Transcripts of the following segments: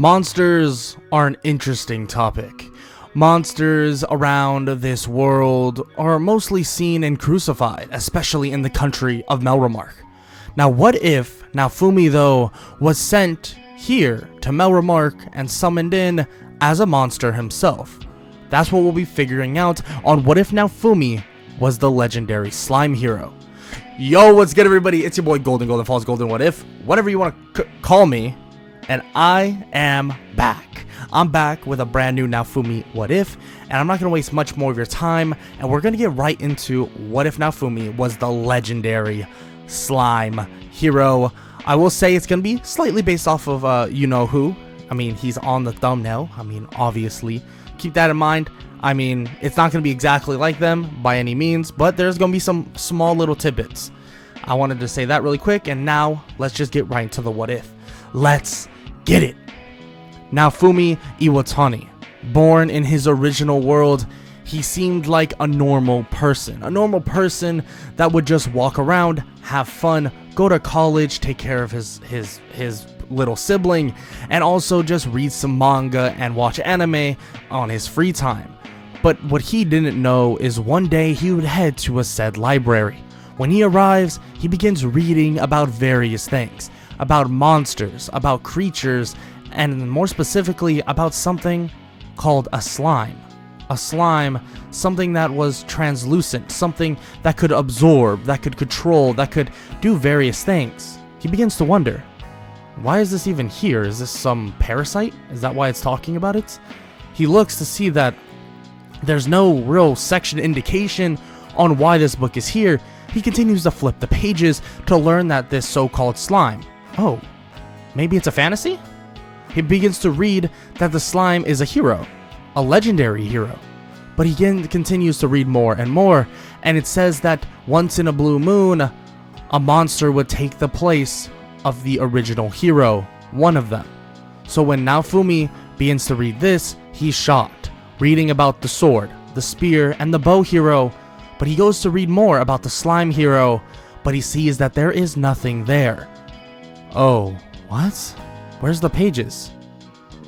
Monsters are an interesting topic. Monsters around this world are mostly seen and crucified, especially in the country of Melremark. Now what if Naofumi, though, was sent here to Melremark and summoned in as a monster himself? That's what we'll be figuring out on What If Naofumi was the legendary slime hero. Yo, what's good everybody? It's your boy Golden Falls, Golden What If, whatever you want to call me. And I am back. I'm back with a brand new Naofumi What If, and I'm not going to waste much more of your time, and we're going to get right into What If Naofumi was the legendary slime hero. I will say it's going to be slightly based off of you know who. I mean, he's on the thumbnail. I mean, obviously. Keep that in mind. I mean, it's not going to be exactly like them by any means, but there's going to be some small little tidbits. I wanted to say that really quick, and now let's just get right into the What If. Let's get it. Naofumi Iwatani, born in his original world, he seemed like a normal person that would just walk around, have fun, go to college, take care of his little sibling, and also just read some manga and watch anime on his free time. But what he didn't know is one day he would head to a said library. When he arrives, he begins reading about various things, about monsters, about creatures, and more specifically about something called a slime. A slime, something that was translucent, something that could absorb, that could control, that could do various things. He begins to wonder, why is this even here? Is this some parasite? Is that why it's talking about it? He looks to see that there's no real section indication on why this book is here. He continues to flip the pages to learn that this so-called slime, oh, maybe it's a fantasy? He begins to read that the slime is a hero, a legendary hero. But he continues to read more and more, and it says that once in a blue moon, a monster would take the place of the original hero, one of them. So when Naofumi begins to read this, he's shocked, reading about the sword, the spear, and the bow hero. But he goes to read more about the slime hero, but he sees that there is nothing there. Oh, what? Where's the pages?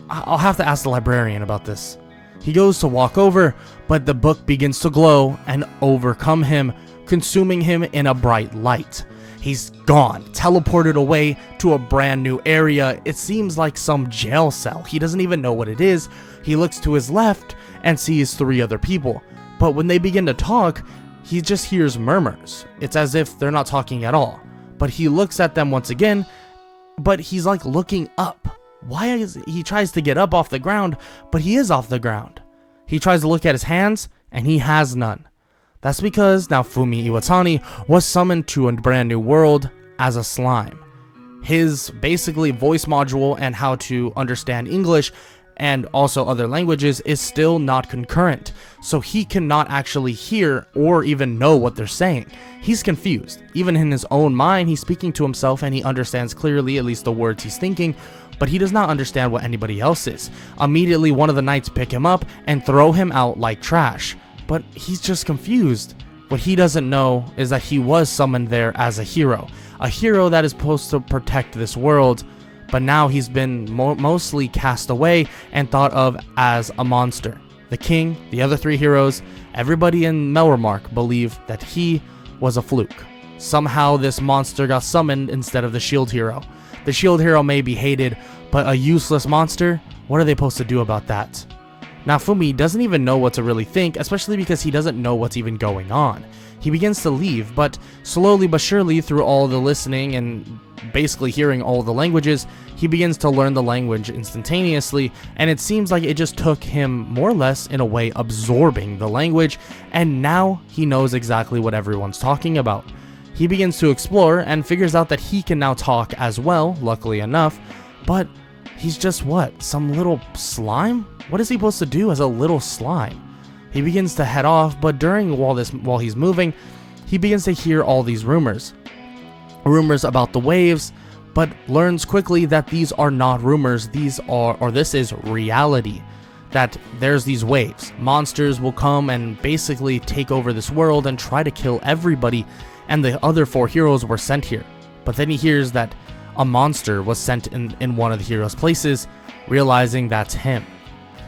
I'll have to ask the librarian about this. He goes to walk over, but the book begins to glow and overcome him, consuming him in a bright light. He's gone, teleported away to a brand new area. It seems like some jail cell. He doesn't even know what it is. He looks to his left and sees 3 other people. But when they begin to talk, he just hears murmurs. It's as if they're not talking at all. But he looks at them once again, but he's like looking up. He tries to get up off the ground, but he is off the ground. He tries to look at his hands, and he has none. That's because Naofumi Iwatani was summoned to a brand new world as a slime. His basically voice module and how to understand English and also other languages is still not concurrent, so he cannot actually hear or even know what they're saying. He's confused. Even in his own mind, he's speaking to himself and he understands clearly at least the words he's thinking, but he does not understand what anybody else is. Immediately, one of the knights pick him up and throw him out like trash, but he's just confused. What he doesn't know is that he was summoned there as a hero that is supposed to protect this world, but now he's been mostly cast away and thought of as a monster. The king, the other 3 heroes, everybody in Melremark believe that he was a fluke. Somehow this monster got summoned instead of the shield hero. The shield hero may be hated, but a useless monster, what are they supposed to do about that? Naofumi doesn't even know what to really think, especially because he doesn't know what's even going on. He begins to leave, but slowly but surely through all the listening and basically hearing all the languages, he begins to learn the language instantaneously, and it seems like it just took him more or less in a way absorbing the language, and now he knows exactly what everyone's talking about. He begins to explore and figures out that he can now talk as well, luckily enough, but he's just what? Some little slime? What is he supposed to do as a little slime? He begins to head off, but while he's moving, he begins to hear all these rumors about the waves, but learns quickly that these are not rumors, this is reality. That there's these waves. Monsters will come and basically take over this world and try to kill everybody, and the other 4 heroes were sent here. But then he hears that a monster was sent in one of the hero's places, realizing that's him.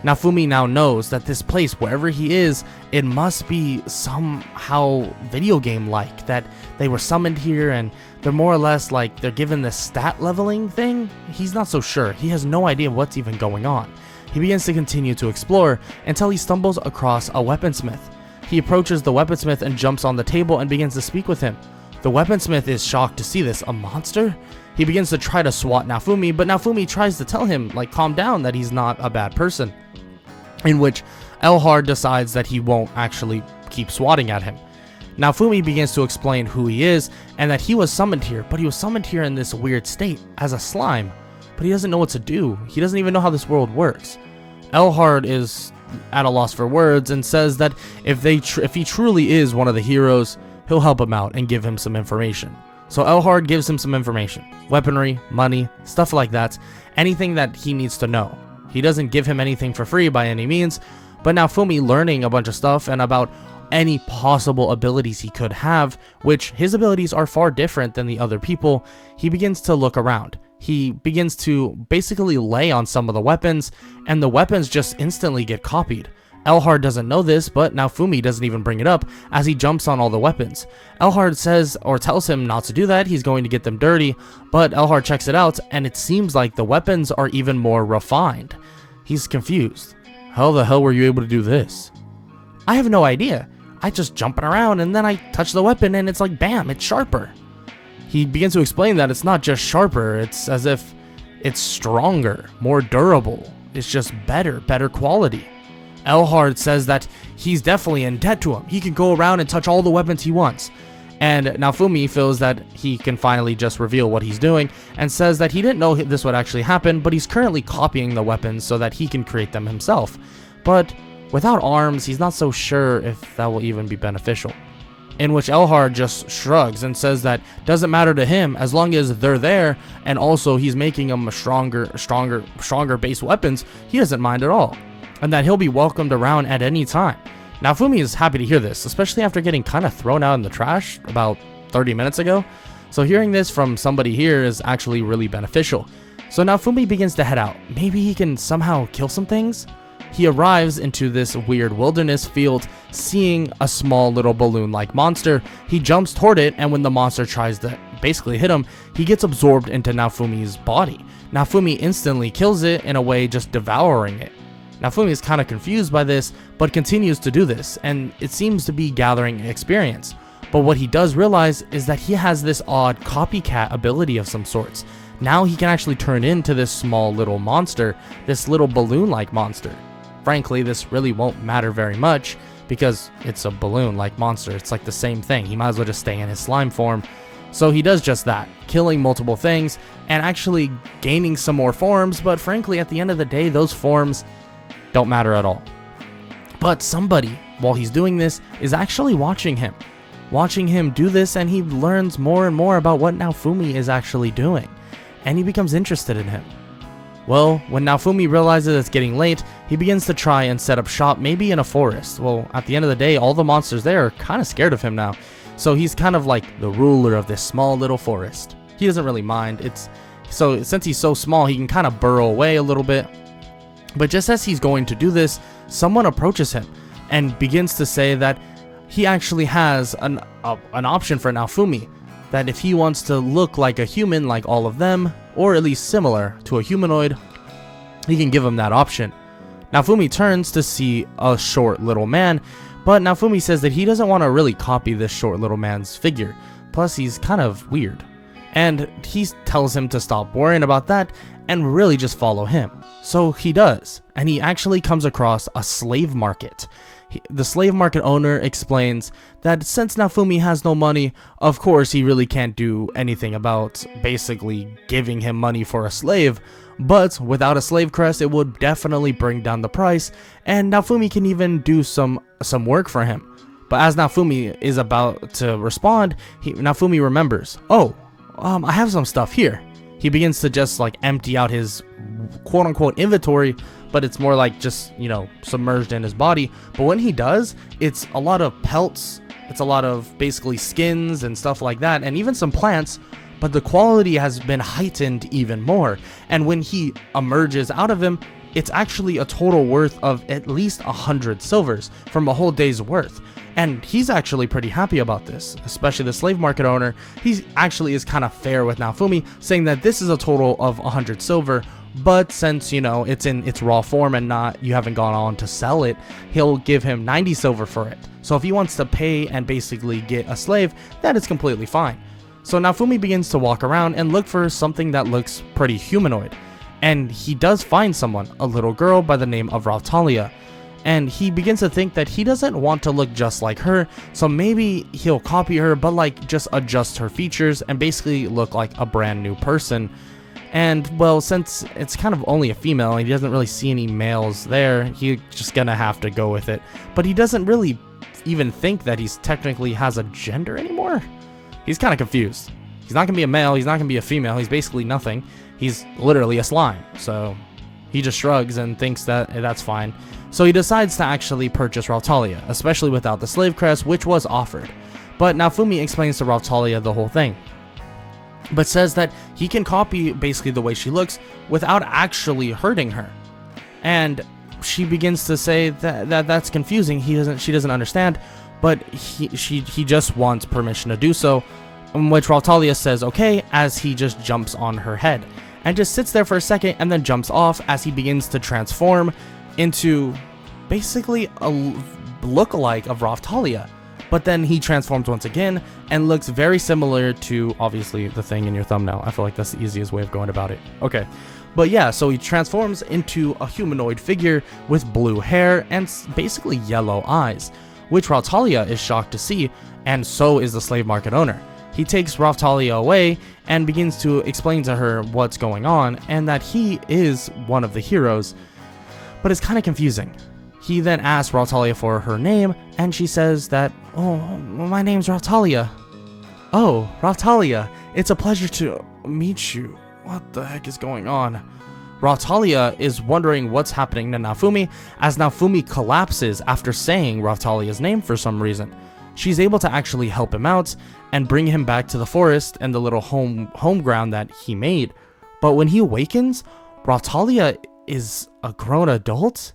Naofumi now knows that this place, wherever he is, it must be somehow video game-like, that they were summoned here and they're more or less like they're given this stat leveling thing. He's not so sure. He has no idea what's even going on. He begins to continue to explore until he stumbles across a weaponsmith. He approaches the weaponsmith and jumps on the table and begins to speak with him. The weaponsmith is shocked to see this. A monster? He begins to try to swat Naofumi, but Naofumi tries to tell him, like, calm down, that he's not a bad person. In which Elhard decides that he won't actually keep swatting at him. Naofumi begins to explain who he is and that he was summoned here, but he was summoned here in this weird state as a slime, but he doesn't know what to do. He doesn't even know how this world works. Elhard is at a loss for words and says that if he truly is one of the heroes, he'll help him out and give him some information. So Elhard gives him some information, weaponry, money, stuff like that, anything that he needs to know. He doesn't give him anything for free by any means, but Naofumi learning a bunch of stuff and about any possible abilities he could have, which his abilities are far different than the other people, he begins to look around. He begins to basically lay on some of the weapons, and the weapons just instantly get copied. Elhard doesn't know this, but Naofumi doesn't even bring it up as he jumps on all the weapons. Elhard says or tells him not to do that, he's going to get them dirty, but Elhard checks it out and it seems like the weapons are even more refined. He's confused. How the hell were you able to do this? I have no idea. I just jumping around and then I touch the weapon and it's like bam, it's sharper. He begins to explain that it's not just sharper, it's as if it's stronger, more durable. It's just better quality. Elhard says that he's definitely in debt to him. He can go around and touch all the weapons he wants. And Naofumi feels that he can finally just reveal what he's doing and says that he didn't know this would actually happen, but he's currently copying the weapons so that he can create them himself. But without arms, he's not so sure if that will even be beneficial. In which Elhard just shrugs and says that doesn't matter to him as long as they're there, and also he's making them a stronger base weapons, he doesn't mind at all. And that he'll be welcomed around at any time. Naofumi is happy to hear this, especially after getting kind of thrown out in the trash about 30 minutes ago. So hearing this from somebody here is actually really beneficial. So Naofumi begins to head out. Maybe he can somehow kill some things? He arrives into this weird wilderness field, seeing a small little balloon-like monster. He jumps toward it, and when the monster tries to basically hit him, he gets absorbed into Naofumi's body. Naofumi instantly kills it in a way, just devouring it. Naofumi is kind of confused by this, but continues to do this, and it seems to be gathering experience. But what he does realize is that he has this odd copycat ability of some sorts. Now he can actually turn into this small little monster, this little balloon-like monster. Frankly, this really won't matter very much, because it's a balloon-like monster. It's like the same thing. He might as well just stay in his slime form. So he does just that, killing multiple things, and actually gaining some more forms, but frankly, at the end of the day, those forms don't matter at all. But somebody, while he's doing this, is actually watching him do this, and he learns more and more about what Naofumi is actually doing, and he becomes interested in him. Well, when Naofumi realizes it's getting late, he begins to try and set up shop, maybe in a forest. Well, at the end of the day, all the monsters there are kind of scared of him now, so he's kind of like the ruler of this small little forest. He doesn't really mind. So since he's so small, he can kind of burrow away a little bit. But just as he's going to do this, someone approaches him and begins to say that he actually has an option for Naofumi, that if he wants to look like a human like all of them, or at least similar to a humanoid, he can give him that option. Naofumi turns to see a short little man, but Naofumi says that he doesn't want to really copy this short little man's figure, plus he's kind of weird. And he tells him to stop worrying about that and really just follow him. So he does, and he actually comes across a slave market. The slave market owner explains that since Naofumi has no money, of course he really can't do anything about basically giving him money for a slave, but without a slave crest it would definitely bring down the price, and Naofumi can even do some work for him. But as Naofumi is about to respond, Naofumi remembers, I have some stuff here. He begins to just like empty out his quote-unquote inventory, but it's more like just, submerged in his body. But when he does, it's a lot of pelts, it's a lot of basically skins and stuff like that, and even some plants, but the quality has been heightened even more, and when he emerges out of him, it's actually a total worth of at least 100 silvers from a whole day's worth. And he's actually pretty happy about this, especially the slave market owner. He actually is kind of fair with Naofumi, saying that this is a total of 100 silver, but since, you know, it's in its raw form and you haven't gone on to sell it, he'll give him 90 silver for it. So if he wants to pay and basically get a slave, that is completely fine. So Naofumi begins to walk around and look for something that looks pretty humanoid. And he does find someone, a little girl by the name of Rautalia. And he begins to think that he doesn't want to look just like her, so maybe he'll copy her, but like just adjust her features and basically look like a brand new person. And well, since it's kind of only a female and he doesn't really see any males there, he's just gonna have to go with it. But he doesn't really even think that he's technically has a gender anymore. He's kind of confused. He's not gonna be a male, he's not gonna be a female, he's basically nothing. He's literally a slime, so he just shrugs and thinks that that's fine. So he decides to actually purchase Rautalia, especially without the slave crest, which was offered. But Naofumi explains to Rautalia the whole thing, but says that he can copy basically the way she looks without actually hurting her. And she begins to say that's confusing. She doesn't understand, but he just wants permission to do so, in which Rautalia says okay, as he just jumps on her head and just sits there for a second and then jumps off as he begins to transform into basically a lookalike of Rautalia. But then he transforms once again and looks very similar to, obviously, the thing in your thumbnail. I feel like that's the easiest way of going about it. Okay. But yeah, so he transforms into a humanoid figure with blue hair and basically yellow eyes, which Rautalia is shocked to see, and so is the slave market owner. He takes Rautalia away and begins to explain to her what's going on and that he is one of the heroes. But it's kind of confusing. He then asks Rautalia for her name, and she says that, oh, my name's Rautalia. Oh, Rautalia, it's a pleasure to meet you. What the heck is going on? Rautalia is wondering what's happening to Naofumi, as Naofumi collapses after saying Rautalia's name for some reason. She's able to actually help him out and bring him back to the forest and the little home ground that he made. But when he awakens, Rautalia is a grown adult?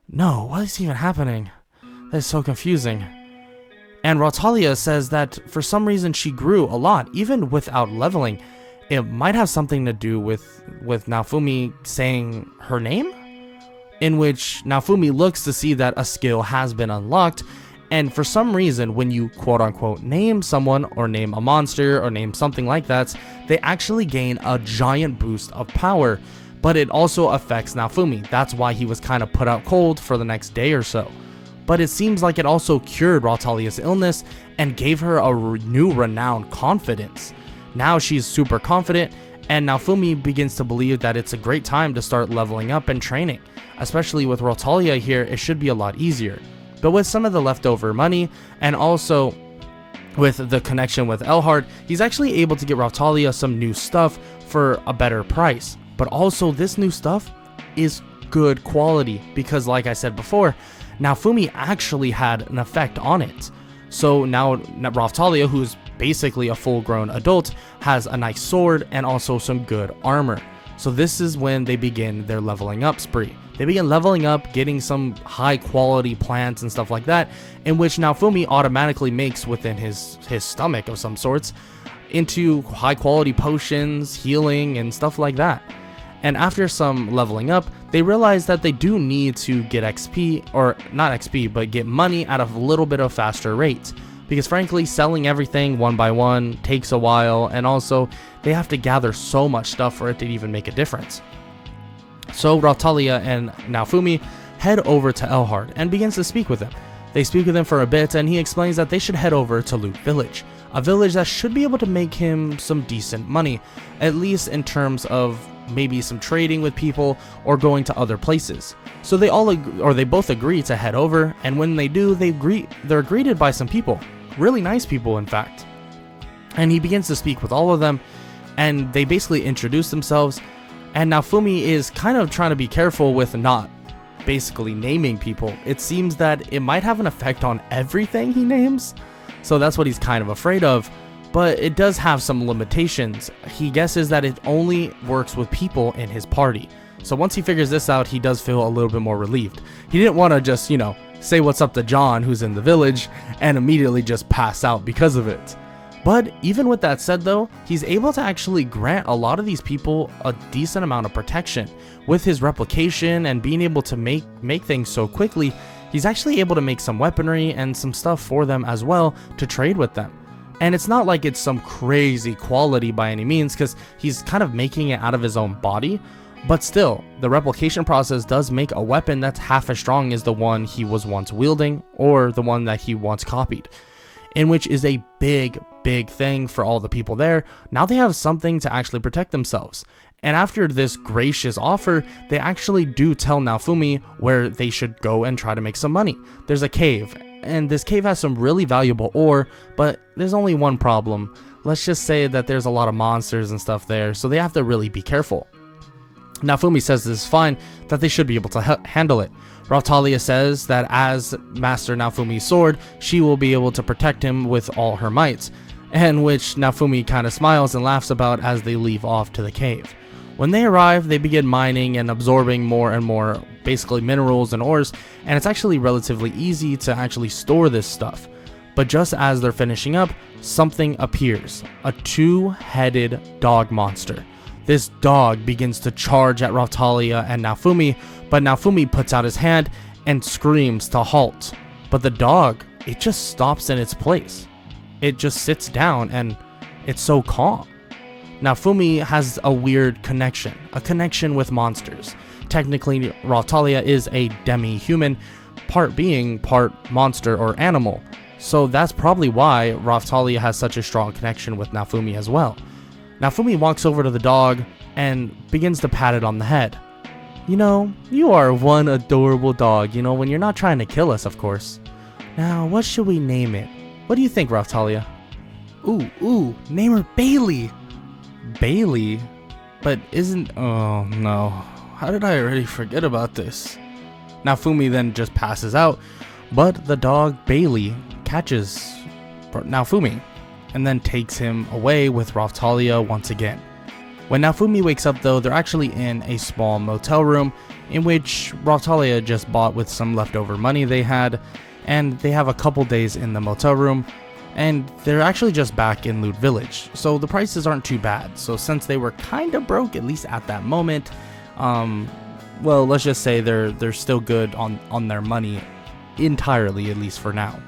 No, what is even happening? That is so confusing. And Rautalia says that for some reason she grew a lot, even without leveling. It might have something to do with Naofumi saying her name, in which Naofumi looks to see that a skill has been unlocked, and for some reason when you quote-unquote name someone or name a monster or name something like that, they actually gain a giant boost of power. But it also affects Naofumi. That's why he was kind of put out cold for the next day or so. But it seems like it also cured Rautalia's illness and gave her a new renowned confidence. Now she's super confident, and Naofumi begins to believe that it's a great time to start leveling up and training. Especially with Rautalia here, it should be a lot easier. But with some of the leftover money, and also with the connection with Elhard, he's actually able to get Rautalia some new stuff for a better price. But also this new stuff is good quality because, like I said before, Naofumi actually had an effect on it. So now Rautalia, who's basically a full-grown adult, has a nice sword and also some good armor. So this is when they begin their leveling up spree. They begin leveling up, getting some high-quality plants and stuff like that, in which Naofumi automatically makes within his stomach of some sorts into high-quality potions, healing, and stuff like that. And after some leveling up, they realize that they do need to get XP, or not XP, but get money at a little bit of faster rate. Because frankly, selling everything one by one takes a while, and also they have to gather so much stuff for it to even make a difference. So Rautalia and Naofumi head over to Elhard and begins to speak with him. They speak with him for a bit, and he explains that they should head over to Loot Village, a village that should be able to make him some decent money, at least in terms of maybe some trading with people or going to other places. So they both agree to head over, and when they do, they're greeted by some people, really nice people in fact. And he begins to speak with all of them, and they basically introduce themselves. And Naofumi is kind of trying to be careful with not basically naming people. It seems that it might have an effect on everything he names, so that's what he's kind of afraid of. but it does have some limitations. He guesses that it only works with people in his party. So once he figures this out, he does feel a little bit more relieved. He didn't want to just, say what's up to John, who's in the village, and immediately just pass out because of it. But even with that said though, he's able to actually grant a lot of these people a decent amount of protection. With his replication and being able to make things so quickly, he's actually able to make some weaponry and some stuff for them as well to trade with them. And it's not like it's some crazy quality by any means, because he's kind of making it out of his own body. But still, the replication process does make a weapon that's half as strong as the one he was once wielding, or the one that he once copied. In which is a big thing for all the people there. Now they have something to actually protect themselves. And after this gracious offer, they actually do tell Naofumi where they should go and try to make some money. There's a cave, and this cave has some really valuable ore, but there's only one problem. Let's just say that there's a lot of monsters and stuff there, so they have to really be careful. Naofumi says this is fine, that they should be able to handle it. Raphtalia says that as Master Naofumi's sword, she will be able to protect him with all her might, and which Naofumi kind of smiles and laughs about as they leave off to the cave. When they arrive, they begin mining and absorbing more and more, basically minerals and ores, and it's actually relatively easy to actually store this stuff. But just as they're finishing up, something appears, a two-headed dog monster. This dog begins to charge at Raphtalia and Naofumi, but Naofumi puts out his hand and screams to halt. But the dog, it just stops in its place. It just sits down and it's so calm. Naofumi has a weird connection, a connection with monsters. Technically, Raphtalia is a demi-human, part being, part monster or animal. So that's probably why Raphtalia has such a strong connection with Naofumi as well. Naofumi walks over to the dog and begins to pat it on the head. You are one adorable dog, when you're not trying to kill us, of course. Now, what should we name it? What do you think, Raphtalia? Name her Bailey. Bailey? But oh no, how did I already forget about this? Naofumi then just passes out, but the dog Bailey catches Naofumi and then takes him away with Raphtalia once again. When Naofumi wakes up though, they're actually in a small motel room in which Raphtalia just bought with some leftover money they had, and they have a couple days in the motel room, and they're actually just back in Loot Village, so the prices aren't too bad. So since they were kind of broke, at least at that moment, well, let's just say they're still good on their money entirely, at least for now.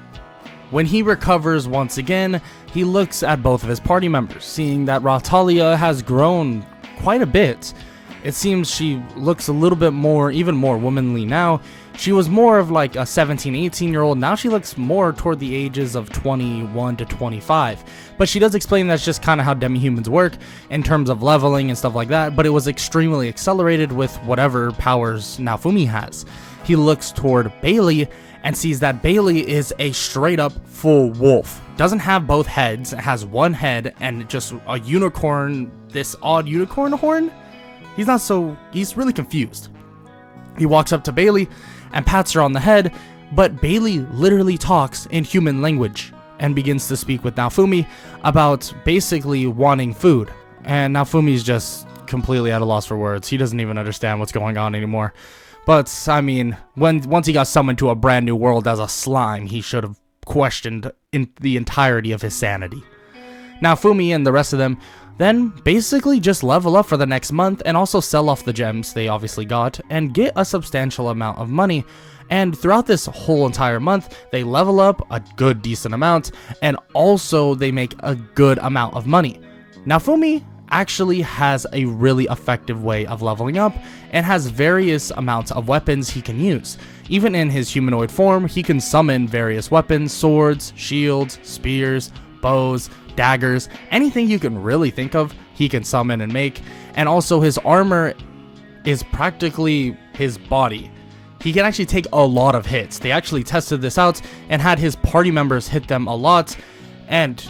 When he recovers once again, he looks at both of his party members, seeing that Raphtalia has grown quite a bit. It seems she looks a little bit more, even more womanly now. She was more of like a 17, 18-year-old. Now she looks more toward the ages of 21 to 25. But she does explain that's just kind of how demi-humans work in terms of leveling and stuff like that. But it was extremely accelerated with whatever powers Naofumi has. He looks toward Bailey and sees that Bailey is a straight up full wolf. Doesn't have both heads, has one head and just a unicorn, this odd unicorn horn. He's really confused. He walks up to Bailey and pats her on the head, but Bailey literally talks in human language and begins to speak with Naofumi about basically wanting food. And Naofumi's just completely at a loss for words. He doesn't even understand what's going on anymore. But, I mean, once he got summoned to a brand new world as a slime, he should have questioned the entirety of his sanity. Naofumi and the rest of them then basically just level up for the next month and also sell off the gems they obviously got and get a substantial amount of money. And throughout this whole entire month, they level up a good decent amount, and also they make a good amount of money. Naofumi actually has a really effective way of leveling up and has various amounts of weapons he can use. Even in his humanoid form, he can summon various weapons, swords, shields, spears, bows, daggers, anything you can really think of, he can summon and make. And also his armor is practically his body. He can actually take a lot of hits. They actually tested this out and had his party members hit them a lot, and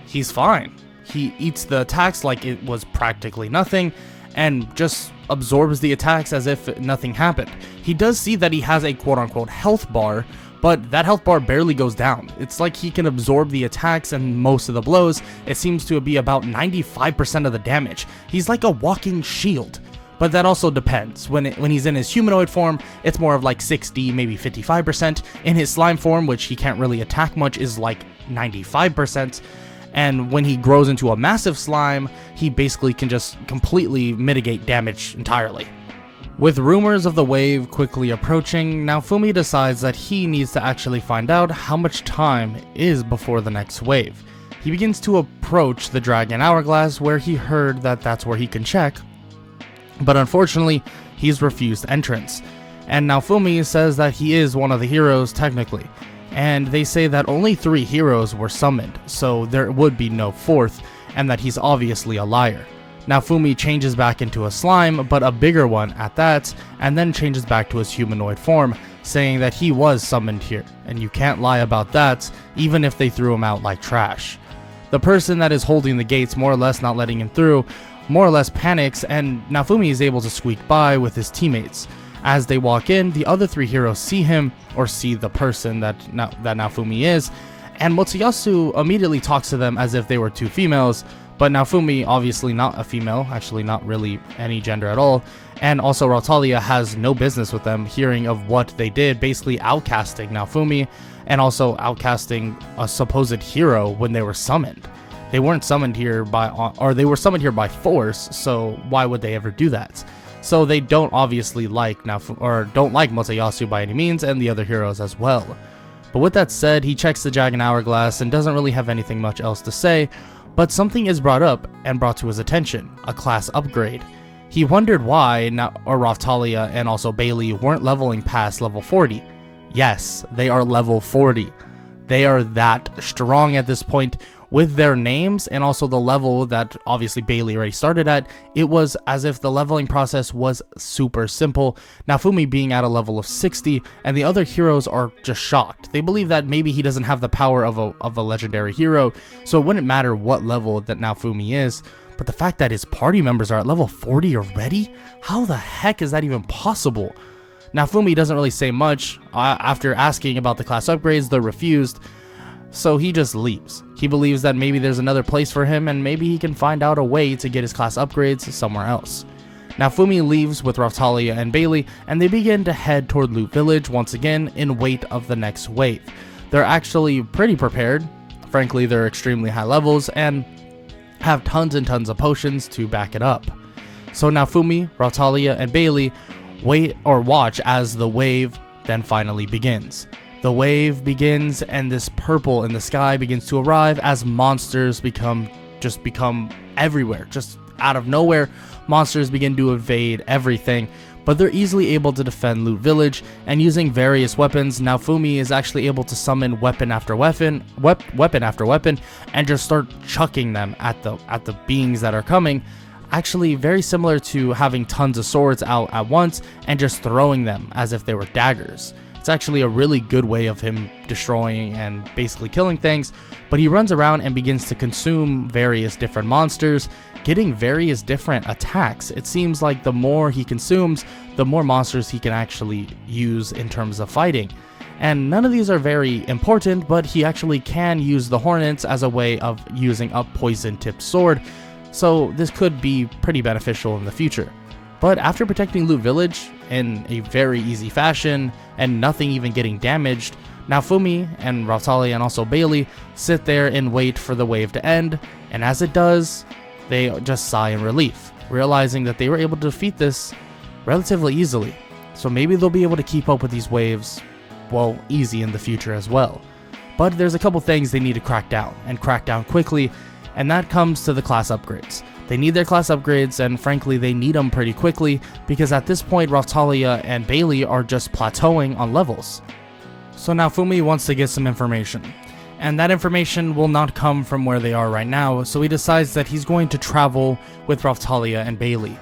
he's fine. He eats the attacks like it was practically nothing and just absorbs the attacks as if nothing happened. He does see that he has a quote-unquote health bar, but that health bar barely goes down. It's like he can absorb the attacks and most of the blows. It seems to be about 95% of the damage. He's like a walking shield. But that also depends. When he's in his humanoid form, it's more of like 60, maybe 55%. In his slime form, which he can't really attack much, is like 95%. And when he grows into a massive slime, he basically can just completely mitigate damage entirely. With rumors of the wave quickly approaching, Naofumi decides that he needs to actually find out how much time is before the next wave. He begins to approach the Dragon Hourglass, where he heard that that's where he can check, but unfortunately, he's refused entrance. And Naofumi says that he is one of the heroes technically, and they say that only 3 heroes were summoned, so there would be no 4th, and that he's obviously a liar. Naofumi changes back into a slime, but a bigger one at that, and then changes back to his humanoid form, saying that he was summoned here, and you can't lie about that, even if they threw him out like trash. The person that is holding the gates, more or less not letting him through, more or less panics, and Naofumi is able to squeak by with his teammates. As they walk in, the other 3 heroes see him, or see the person that Naofumi is, and Motoyasu immediately talks to them as if they were 2 females, but Naofumi, obviously not a female, actually not really any gender at all, and also Rautalia has no business with them, hearing of what they did, basically outcasting Naofumi, and also outcasting a supposed hero when they were summoned. They weren't summoned here they were summoned here by force, so why would they ever do that? So they don't obviously like don't like Motoyasu by any means, and the other heroes as well. But with that said, he checks the Dragon Hourglass and doesn't really have anything much else to say, but something is brought up and brought to his attention, a class upgrade. He wondered why Rautalia and also Bailey weren't leveling past level 40. Yes, they are level 40. They are that strong at this point. With their names and also the level that obviously Bailey already started at, it was as if the leveling process was super simple. Naofumi being at a level of 60, and the other heroes are just shocked. They believe that maybe he doesn't have the power of a legendary hero, so it wouldn't matter what level that Naofumi is. But the fact that his party members are at level 40 already? How the heck is that even possible? Naofumi doesn't really say much. After asking about the class upgrades, they're refused. So he just leaves. He believes that maybe there's another place for him, and maybe he can find out a way to get his class upgrades somewhere else. Naofumi leaves with Rautalia and Bailey, and they begin to head toward Loot Village once again in wait of the next wave. They're actually pretty prepared. Frankly, they're extremely high levels and have tons and tons of potions to back it up. So Naofumi, Rautalia, and Bailey watch as the wave then finally begins. The wave begins, and this purple in the sky begins to arrive as monsters become everywhere. Just out of nowhere, monsters begin to invade everything, but they're easily able to defend Loot Village, and using various weapons, Naofumi is actually able to summon weapon after weapon, and just start chucking them at the beings that are coming. Actually, very similar to having tons of swords out at once and just throwing them as if they were daggers. It's actually a really good way of him destroying and basically killing things, but he runs around and begins to consume various different monsters, getting various different attacks. It seems like the more he consumes, the more monsters he can actually use in terms of fighting. And none of these are very important, but he actually can use the Hornets as a way of using a poison-tipped sword, so this could be pretty beneficial in the future. But after protecting Loot Village in a very easy fashion and nothing even getting damaged, Naofumi and Rautalia and also Bailey sit there and wait for the wave to end, and as it does, they just sigh in relief, realizing that they were able to defeat this relatively easily. So maybe they'll be able to keep up with these waves, well, easy in the future as well. But there's a couple things they need to crack down, and crack down quickly, and that comes to the class upgrades. They need their class upgrades, and frankly they need them pretty quickly, because at this point Rautalia and Bailey are just plateauing on levels. So Naofumi wants to get some information, and that information will not come from where they are right now, so he decides that he's going to travel with Rautalia and Bailey.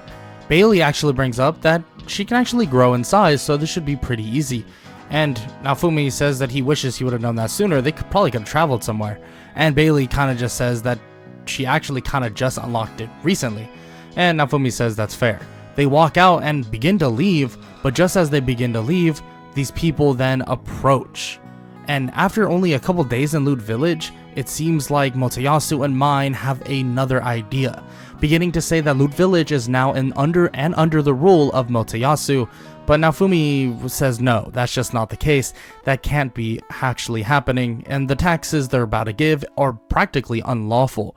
Bailey actually brings up that she can actually grow in size, so this should be pretty easy. And Naofumi says that he wishes he would have done that sooner. They probably could have traveled somewhere. And Bailey kind of just says that she actually kind of just unlocked it recently. And Naofumi says that's fair. They walk out and begin to leave, but just as they begin to leave, these people then approach. And after only a couple days in Loot Village, it seems like Motoyasu and Mine have another idea, beginning to say that Loot Village is now under the rule of Motoyasu. But Naofumi says no, that's just not the case. That can't be actually happening, and the taxes they're about to give are practically unlawful.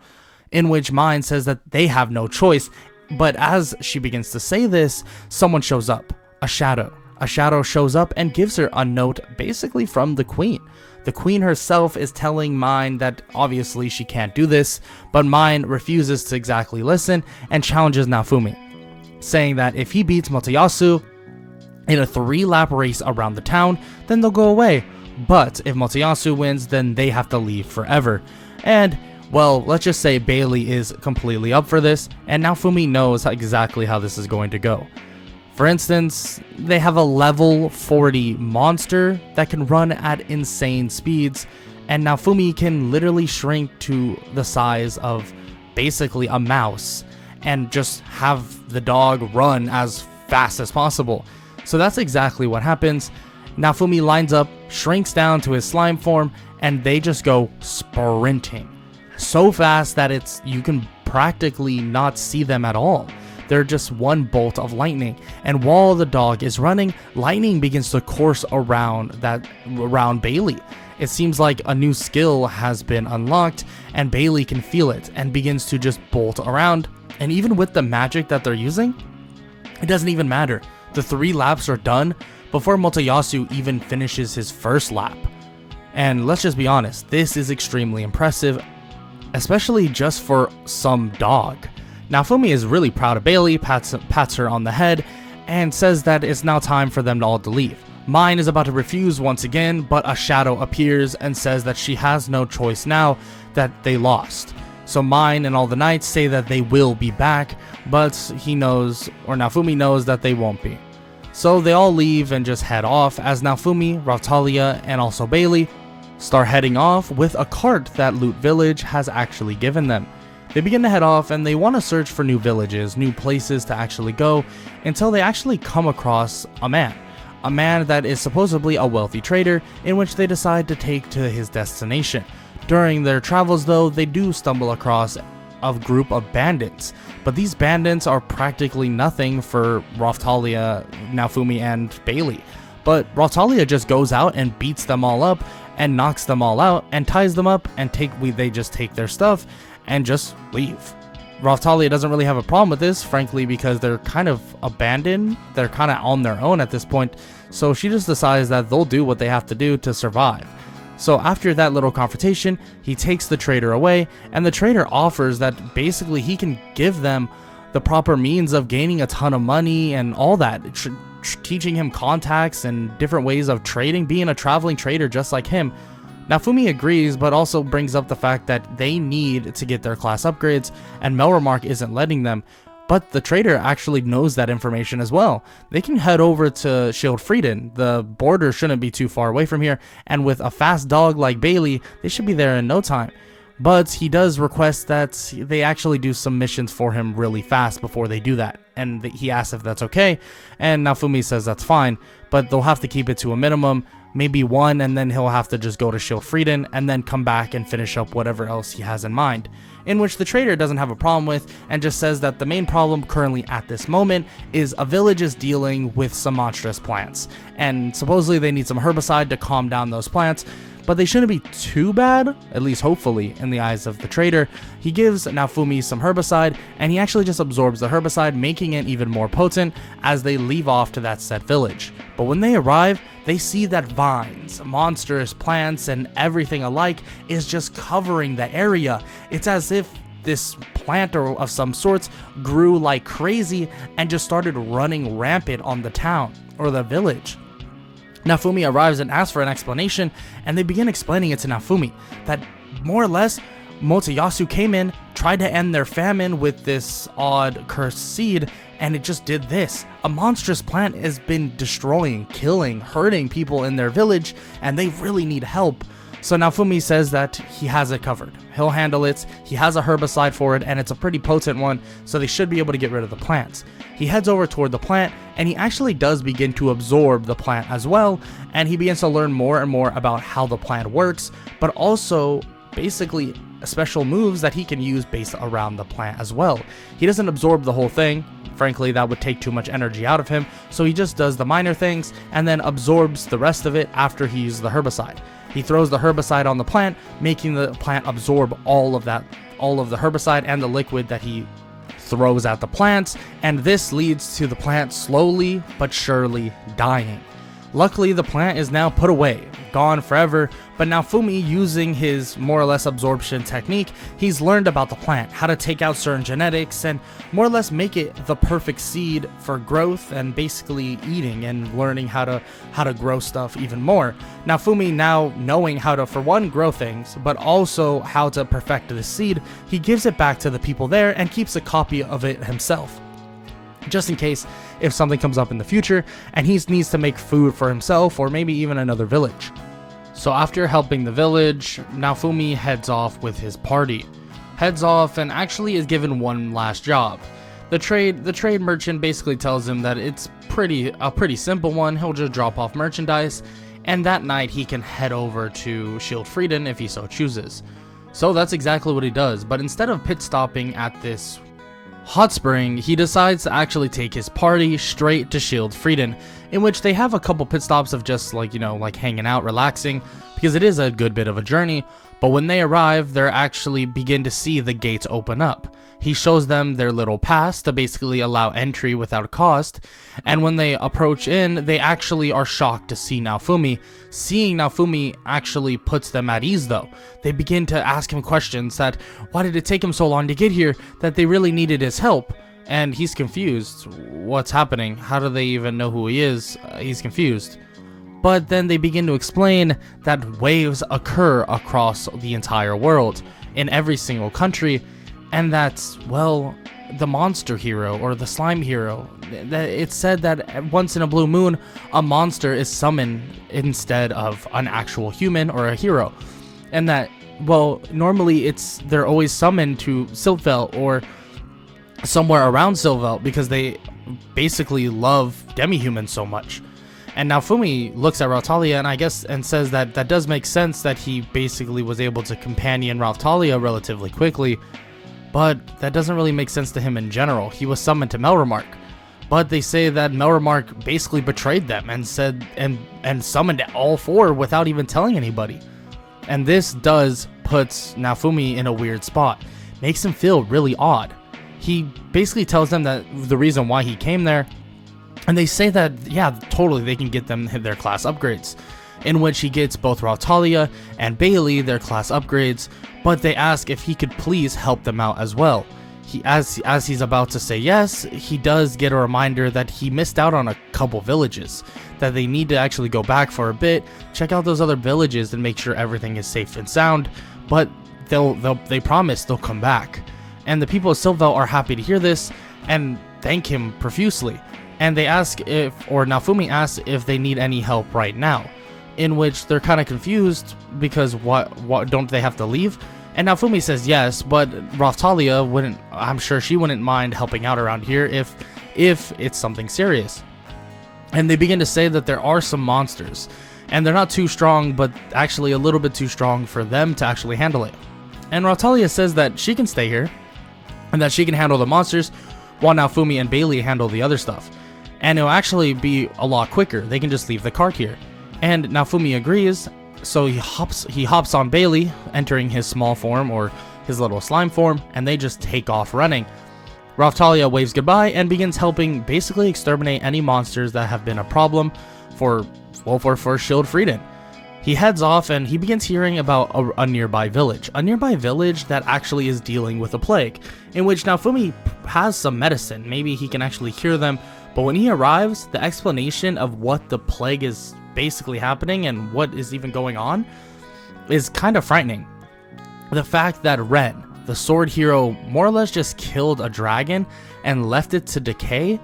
In which Mine says that they have no choice, but as she begins to say this, someone shows up, a shadow. A shadow shows up and gives her a note basically from the queen. The queen herself is telling Mine that obviously she can't do this, but Mine refuses to exactly listen and challenges Naofumi, saying that if he beats Motoyasu in a 3-lap race around the town, then they'll go away. But if Motoyasu wins, then they have to leave forever. And, well, let's just say Bailey is completely up for this, and Naofumi knows exactly how this is going to go. For instance, they have a level 40 monster that can run at insane speeds, and Naofumi can literally shrink to the size of basically a mouse and just have the dog run as fast as possible. So that's exactly what happens. Naofumi lines up, shrinks down to his slime form, and they just go sprinting. So fast that you can practically not see them at all. They're just one bolt of lightning, and while the dog is running, lightning begins to course around Bailey. It seems like a new skill has been unlocked, and Bailey can feel it and begins to just bolt around. And even with the magic that they're using, it doesn't even matter. The 3 laps are done before Motoyasu even finishes his first lap. And let's just be honest, this is extremely impressive, especially just for some dog. Naofumi is really proud of Bailey, pats her on the head, and says that it's now time for them all to leave. Mine is about to refuse once again, but a shadow appears and says that she has no choice now that they lost. So Mine and all the knights say that they will be back, but Naofumi knows that they won't be. So they all leave and just head off as Naofumi, Raphtalia, and also Bailey start heading off with a cart that Loot Village has actually given them. They begin to head off and they want to search for new villages, new places to actually go, until they actually come across a man that is supposedly a wealthy trader, in which they decide to take to his destination. During their travels though, they do stumble across a group of bandits, but these bandits are practically nothing for Raphtalia, Naofumi, and Bailey. But Raphtalia just goes out and beats them all up and knocks them all out and ties them up, and they just take their stuff and just leave. Raphtalia doesn't really have a problem with this, frankly, because they're kind of abandoned. They're kind of on their own at this point, so she just decides that they'll do what they have to do to survive. So after that little confrontation, he takes the trader away, and the trader offers that basically he can give them the proper means of gaining a ton of money and all that, teaching him contacts and different ways of trading, being a traveling trader just like him. Naofumi agrees, but also brings up the fact that they need to get their class upgrades, and Melromark isn't letting them. But the trader actually knows that information as well. They can head over to Schildfrieden. The border shouldn't be too far away from here, and with a fast dog like Bailey, they should be there in no time. But he does request that they actually do some missions for him really fast before they do that, and he asks if that's okay, and Naofumi says that's fine, but they'll have to keep it to a minimum, maybe 1, and then he'll have to just go to Schildfrieden and then come back and finish up whatever else he has in mind, in which the trader doesn't have a problem with, and just says that the main problem currently at this moment is a village is dealing with some monstrous plants, and supposedly they need some herbicide to calm down those plants, but they shouldn't be too bad, at least hopefully, in the eyes of the trader. He gives Naofumi some herbicide, and he actually just absorbs the herbicide, making it even more potent as they leave off to that said village. But when they arrive, they see that vines, monstrous plants, and everything alike is just covering the area. It's as if this plant or of some sorts grew like crazy and just started running rampant on the town or the village. Naofumi arrives and asks for an explanation, and they begin explaining it to Naofumi that more or less Motoyasu came in, tried to end their famine with this odd cursed seed, and it just did this. A monstrous plant has been destroying, killing, hurting people in their village, and they really need help. So Naofumi says that he has it covered. He'll handle it, he has a herbicide for it, and it's a pretty potent one, so they should be able to get rid of the plants. He heads over toward the plant, and he actually does begin to absorb the plant as well, and he begins to learn more and more about how the plant works, but also basically special moves that he can use based around the plant as well. He doesn't absorb the whole thing. Frankly, that would take too much energy out of him, so he just does the minor things and then absorbs the rest of it after he uses the herbicide. He throws the herbicide on the plant, making the plant absorb all of the herbicide and the liquid that he throws at the plants, and this leads to the plant slowly but surely dying. Luckily, the plant is now put away, gone forever, but Naofumi, using his more or less absorption technique, he's learned about the plant, how to take out certain genetics, and more or less make it the perfect seed for growth and basically eating and learning how to grow stuff even more. Naofumi, now knowing how to, for one, grow things, but also how to perfect the seed, he gives it back to the people there and keeps a copy of it himself, just in case if something comes up in the future and he needs to make food for himself or maybe even another village. So after helping the village, Naofumi heads off with his party. Heads off and actually is given one last job. The trade merchant basically tells him that it's a pretty simple one. He'll just drop off merchandise, and that night he can head over to Shield Frieden if he so chooses. So that's exactly what he does, but instead of pit stopping at this hot spring, he decides to actually take his party straight to Shield Frieden, in which they have a couple pit stops of just like hanging out, relaxing, because it is a good bit of a journey. But when they arrive, they actually begin to see the gates open up. He shows them their little pass to basically allow entry without cost, and when they approach in, they actually are shocked to see Naofumi. Seeing Naofumi actually puts them at ease though. They begin to ask him questions that, why did it take him so long to get here, that they really needed his help, and he's confused. What's happening? How do they even know who he is? He's confused. But then they begin to explain that waves occur across the entire world, in every single country, and that's, well, the monster hero, or the slime hero. It's said that once in a blue moon, a monster is summoned instead of an actual human or a hero. And that, well, normally they're always summoned to Siltveld or somewhere around Siltveld because they basically love demi-humans so much. And Naofumi looks at Raphtalia and says that that does make sense that he basically was able to companion Raphtalia relatively quickly, but that doesn't really make sense to him in general. He was summoned to Melromark, but they say that Melromark basically betrayed them and said and summoned all four without even telling anybody. And this does puts Naofumi in a weird spot, makes him feel really odd. He basically tells them that the reason why he came there, and they say that, yeah, totally, they can get them their class upgrades, in which he gets both Raphtalia and Bailey their class upgrades, but they ask if he could please help them out as well. As he's about to say yes, he does get a reminder that he missed out on a couple villages, that they need to actually go back for a bit, check out those other villages and make sure everything is safe and sound, but they promise they'll come back. And the people of Siltveld are happy to hear this and thank him profusely. And they ask Naofumi asks if they need any help right now, in which they're kind of confused because what don't they have to leave? And Naofumi says yes, but Raphtalia wouldn't. I'm sure she wouldn't mind helping out around here if it's something serious. And they begin to say that there are some monsters, and they're not too strong, but actually a little bit too strong for them to actually handle it. And Raphtalia says that she can stay here, and that she can handle the monsters, while Naofumi and Bailey handle the other stuff. And it'll actually be a lot quicker. They can just leave the cart here. And Naofumi agrees, so he hops on Bailey, entering his small form or his little slime form, and they just take off running. Raphtalia waves goodbye and begins helping basically exterminate any monsters that have been a problem for Shield Frieden. He heads off and he begins hearing about a nearby village. A nearby village that actually is dealing with a plague, in which Naofumi has some medicine. Maybe he can actually cure them. But when he arrives, the explanation of what the plague is basically happening and what is even going on is kind of frightening. The fact that Ren, the sword hero, more or less just killed a dragon and left it to decay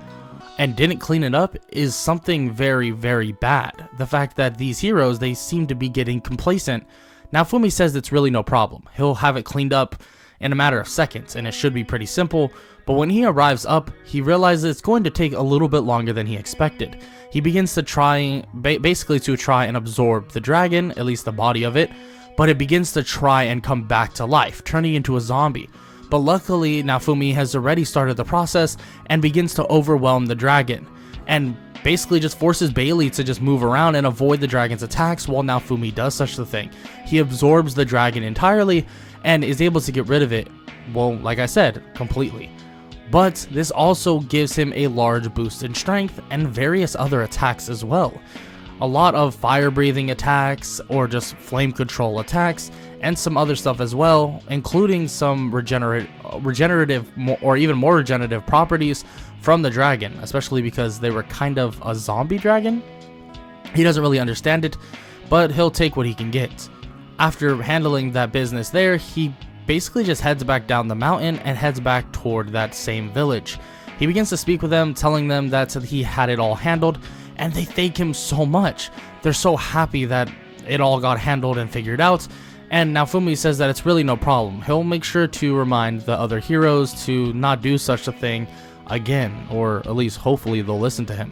and didn't clean it up is something very, very bad. The fact that these heroes, they seem to be getting complacent, Naofumi says it's really no problem. He'll have it cleaned up in a matter of seconds, and it should be pretty simple, but when he arrives up, he realizes it's going to take a little bit longer than he expected. He begins to try and absorb the dragon, at least the body of it, but it begins to try and come back to life, turning into a zombie. But luckily, Naofumi has already started the process and begins to overwhelm the dragon, and basically just forces Bailey to just move around and avoid the dragon's attacks while Naofumi does such a thing. He absorbs the dragon entirely and is able to get rid of it, well, like I said, completely. But this also gives him a large boost in strength and various other attacks as well. A lot of fire breathing attacks or just flame control attacks and some other stuff as well, including some regenerative or even more regenerative properties from the dragon, especially because they were kind of a zombie dragon. He doesn't really understand it, but he'll take what he can get. After handling that business there, he basically just heads back down the mountain and heads back toward that same village. He begins to speak with them, telling them that he had it all handled, and they thank him so much. They're so happy that it all got handled and figured out, and Naofumi says that it's really no problem. He'll make sure to remind the other heroes to not do such a thing again, or at least hopefully they'll listen to him.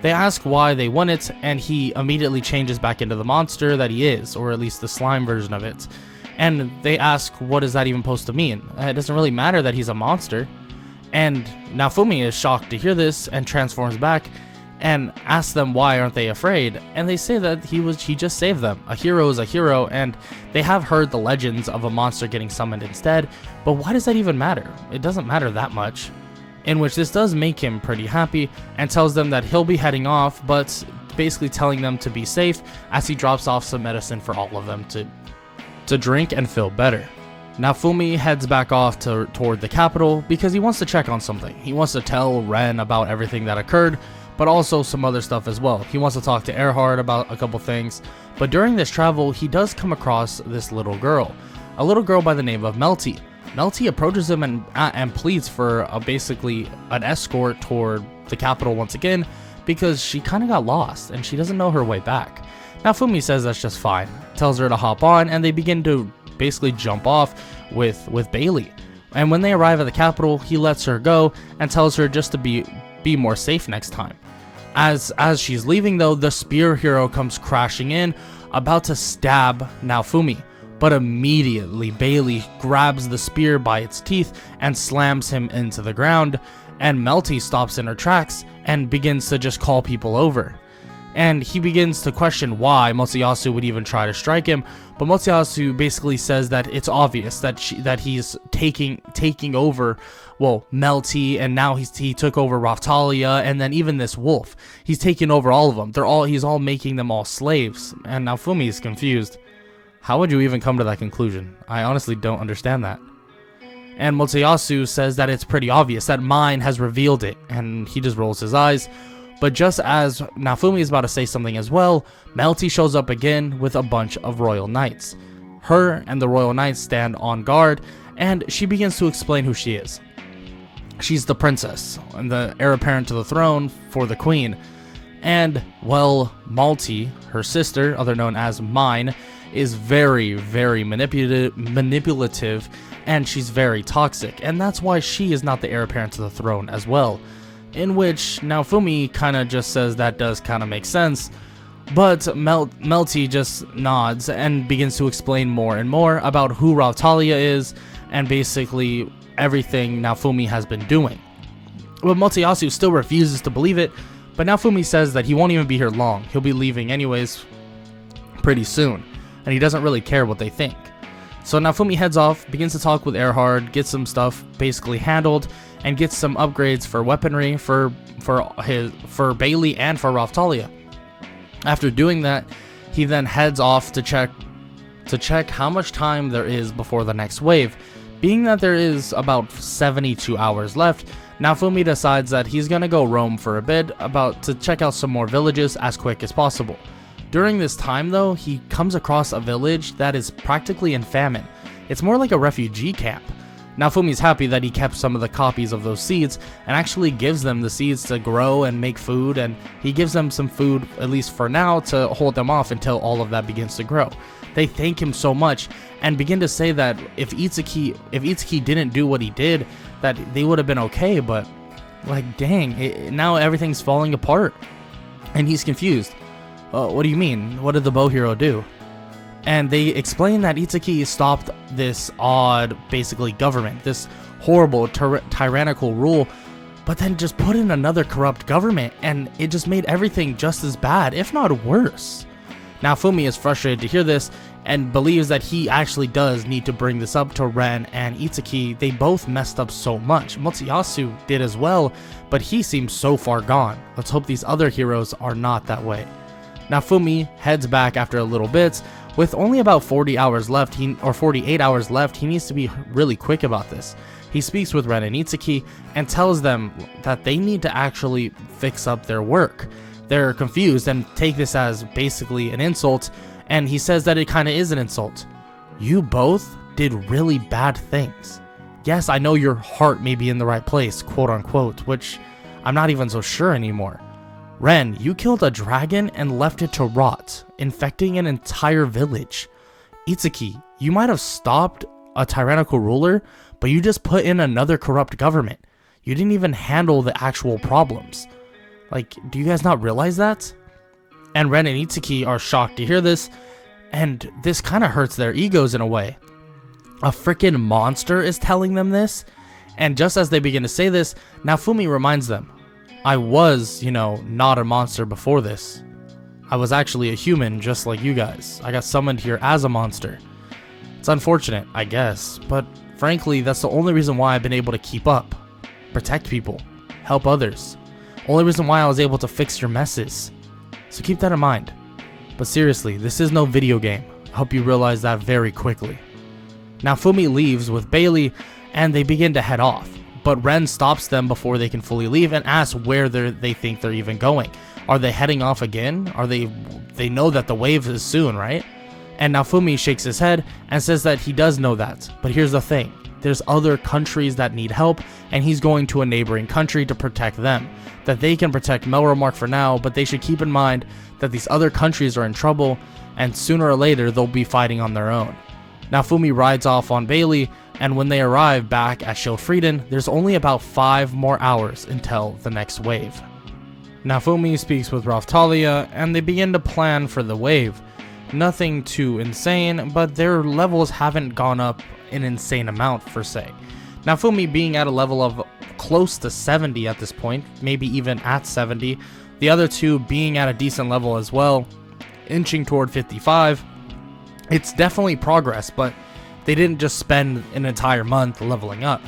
They ask why they want it, and he immediately changes back into the monster that he is, or at least the slime version of it. And they ask, what is that even supposed to mean? It doesn't really matter that he's a monster. And Naofumi is shocked to hear this and transforms back and asks them why aren't they afraid, and they say that he just saved them. A hero is a hero, and they have heard the legends of a monster getting summoned instead, but why does that even matter? It doesn't matter that much. In which this does make him pretty happy and tells them that he'll be heading off, but basically telling them to be safe as he drops off some medicine for all of them to drink and feel better. Naofumi heads back off toward the capital because he wants to check on something. He wants to tell Ren about everything that occurred, but also some other stuff as well. He wants to talk to Erhard about a couple things, but during this travel, he does come across this little girl. A little girl by the name of Melty. Melty approaches him and pleads for basically an escort toward the capital once again because she kind of got lost and she doesn't know her way back. Naofumi says that's just fine, tells her to hop on, and they begin to basically jump off with Bailey. And when they arrive at the capital, he lets her go and tells her just to be more safe next time. As she's leaving though, the spear hero comes crashing in, about to stab Naofumi. But immediately, Bailey grabs the spear by its teeth and slams him into the ground, and Melty stops in her tracks and begins to just call people over. And he begins to question why Motsuyasu would even try to strike him, but Motsuyasu basically says that it's obvious that he's taking over, well, Melty, and now he took over Raftalia, and then even this wolf. He's taking over all of them. He's all making them all slaves, and Naofumi is confused. How would you even come to that conclusion? I honestly don't understand that. And Motsuyasu says that it's pretty obvious, that mine has revealed it, and he just rolls his eyes. But just as Naofumi is about to say something as well, Melty shows up again with a bunch of royal knights. Her and the royal knights stand on guard, and she begins to explain who she is. She's the princess, and the heir apparent to the throne for the queen. And, well, Malty, her sister, other known as Mine, is very, very manipulative, and she's very toxic, and that's why she is not the heir apparent to the throne as well. In which Naofumi kind of just says that does kind of make sense, but Melty just nods and begins to explain more and more about who Raftalia is and basically everything Naofumi has been doing. But Motsuyasu still refuses to believe it, but Naofumi says that he won't even be here long. He'll be leaving anyways pretty soon, and he doesn't really care what they think. So Naofumi heads off, begins to talk with Erhard, gets some stuff basically handled, and gets some upgrades for weaponry for Bailey and for Raftalia. After doing that, he then heads off to check how much time there is before the next wave. Being that there is about 72 hours left, Naofumi decides that he's gonna go roam for a bit, to check out some more villages as quick as possible. During this time though, he comes across a village that is practically in famine. It's more like a refugee camp. Naofumi's happy that he kept some of the copies of those seeds and actually gives them the seeds to grow and make food, and he gives them some food, at least for now, to hold them off until all of that begins to grow. They thank him so much and begin to say that if Itsuki didn't do what he did, that they would have been okay, but like dang, now everything's falling apart. And he's confused. What do you mean? What did the bow hero do? And they explain that Itsuki stopped this odd, basically, government, this horrible, tyrannical rule, but then just put in another corrupt government, and it just made everything just as bad, if not worse. Naofumi is frustrated to hear this, and believes that he actually does need to bring this up to Ren and Itsuki. They both messed up so much. Motsuyasu did as well, but he seems so far gone. Let's hope these other heroes are not that way. Naofumi heads back after a little bit. With only about 40 hours left, 48 hours left, he needs to be really quick about this. He speaks with Ren and Itsuki and tells them that they need to actually fix up their work. They're confused and take this as basically an insult, and he says that it kind of is an insult. You both did really bad things. Yes, I know your heart may be in the right place, quote unquote, which I'm not even so sure anymore. Ren, you killed a dragon and left it to rot, infecting an entire village. Itsuki, you might have stopped a tyrannical ruler, but you just put in another corrupt government. You didn't even handle the actual problems. Like, do you guys not realize that? And Ren and Itsuki are shocked to hear this, and this kind of hurts their egos in a way. A freaking monster is telling them this, and just as they begin to say this, Naofumi reminds them, I was, not a monster before this. I was actually a human just like you guys. I got summoned here as a monster. It's unfortunate, I guess, but frankly, that's the only reason why I've been able to keep up. Protect people. Help others. Only reason why I was able to fix your messes. So keep that in mind. But seriously, this is no video game. I hope you realize that very quickly. Naofumi leaves with Bailey, and they begin to head off. But Ren stops them before they can fully leave and asks where they think they're even going. Are they heading off again? They know that the wave is soon, right? And Naofumi shakes his head and says that he does know that. But here's the thing. There's other countries that need help, and he's going to a neighboring country to protect them. That they can protect Melromark for now, but they should keep in mind that these other countries are in trouble, and sooner or later they'll be fighting on their own. Naofumi rides off on Bailey, and when they arrive back at Schildfrieden, there's only about 5 more hours until the next wave. Naofumi speaks with Raphtalia, and they begin to plan for the wave. Nothing too insane, but their levels haven't gone up an insane amount per se. Naofumi being at a level of close to 70 at this point, maybe even at 70, the other two being at a decent level as well, inching toward 55. It's definitely progress, but they didn't just spend an entire month leveling up.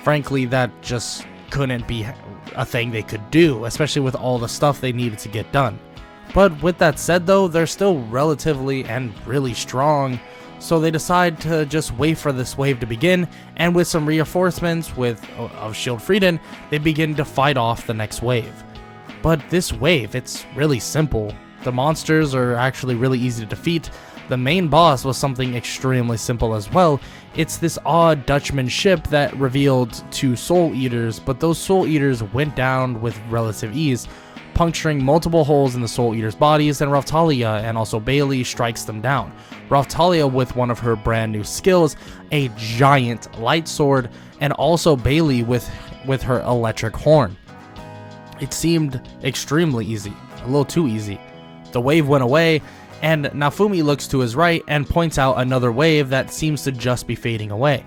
Frankly, that just couldn't be a thing they could do, especially with all the stuff they needed to get done. But with that said though, they're still relatively and really strong, so they decide to just wait for this wave to begin, and with some reinforcements of Schildfrieden, they begin to fight off the next wave. But this wave, it's really simple. The monsters are actually really easy to defeat. The main boss was something extremely simple as well. It's this odd Dutchman ship that revealed 2 Soul Eaters, but those Soul Eaters went down with relative ease, puncturing multiple holes in the Soul Eaters' bodies, and Raphtalia and also Bailey strikes them down. Raphtalia with one of her brand new skills, a giant light sword, and also Bailey with her electric horn. It seemed extremely easy, a little too easy. The wave went away, and Naofumi looks to his right and points out another wave that seems to just be fading away,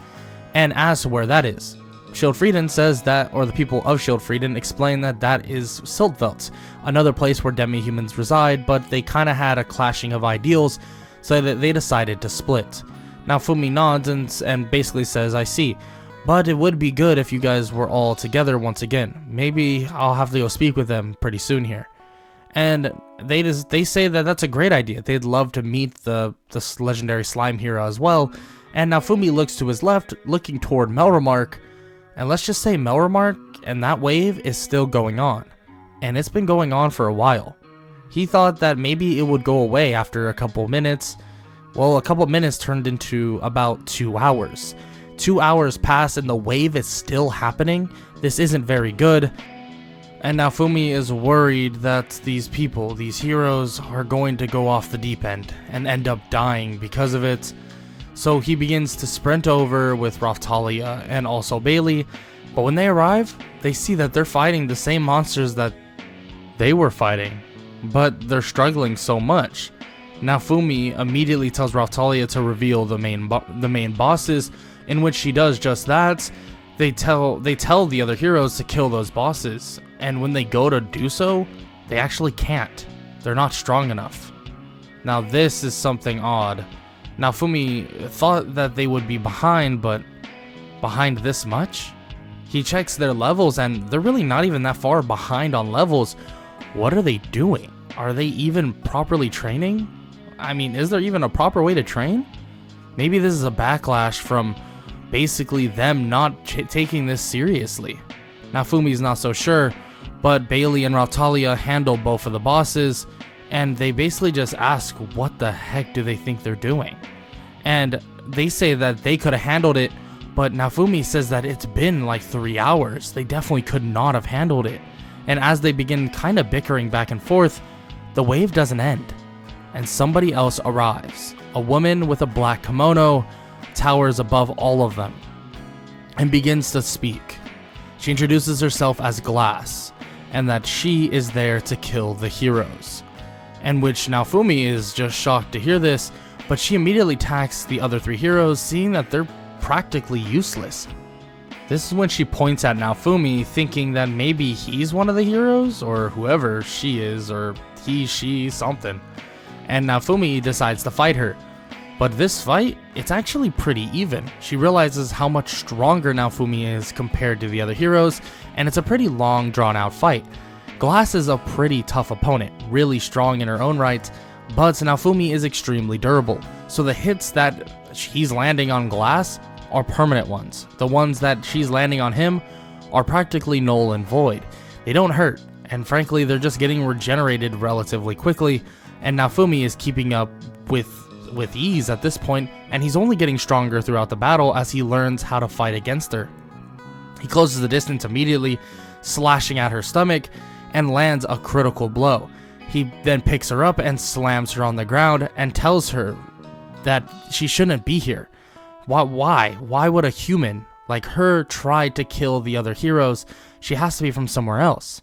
and asks where that is. Schildfrieden says that, or the people of Schildfrieden explain that is Siltveld, another place where demi-humans reside, but they kinda had a clashing of ideals, so that they decided to split. Naofumi nods and basically says, I see, but it would be good if you guys were all together once again. Maybe I'll have to go speak with them pretty soon here. And they say that that's a great idea. They'd love to meet the legendary slime hero as well. And Naofumi looks to his left, looking toward Melromark. And let's just say Melromark and that wave is still going on. And it's been going on for a while. He thought that maybe it would go away after a couple minutes. Well, a couple minutes turned into about 2 hours. 2 hours pass and the wave is still happening. This isn't very good. And Naofumi is worried that these people, these heroes, are going to go off the deep end and end up dying because of it. So he begins to sprint over with Raphtalia and also Bailey. But when they arrive, they see that they're fighting the same monsters that they were fighting, but they're struggling so much. Naofumi immediately tells Raphtalia to reveal the main bosses, in which she does just that. They tell the other heroes to kill those bosses, and when they go to do so, they actually can't. They're not strong enough. Now this is something odd. Naofumi thought that they would be behind, but behind this much? He checks their levels and they're really not even that far behind on levels. What are they doing? Are they even properly training? I mean, is there even a proper way to train? Maybe this is a backlash from basically them not taking this seriously. Naofumi's not so sure, but Bailey and Raphtalia handle both of the bosses, and they basically just ask what the heck do they think they're doing. And they say that they could have handled it, but Naofumi says that it's been like 3 hours. They definitely could not have handled it. And as they begin kind of bickering back and forth, the wave doesn't end, and somebody else arrives. A woman with a black kimono towers above all of them and begins to speak. She introduces herself as Glass, and that she is there to kill the heroes. And which Naofumi is just shocked to hear this, but she immediately attacks the other 3 heroes, seeing that they're practically useless. This is when she points at Naofumi, thinking that maybe he's one of the heroes, or whoever she is, or he, she, something. And Naofumi decides to fight her. But this fight, it's actually pretty even. She realizes how much stronger Naofumi is compared to the other heroes, and it's a pretty long, drawn-out fight. Glass is a pretty tough opponent, really strong in her own right, but Naofumi is extremely durable, so the hits that he's landing on Glass are permanent ones. The ones that she's landing on him are practically null and void. They don't hurt, and frankly, they're just getting regenerated relatively quickly, and Naofumi is keeping up with ease at this point, and he's only getting stronger throughout the battle as he learns how to fight against her. He closes the distance immediately, slashing at her stomach, and lands a critical blow. He then picks her up and slams her on the ground and tells her that she shouldn't be here. Why? Why would a human like her try to kill the other heroes? She has to be from somewhere else.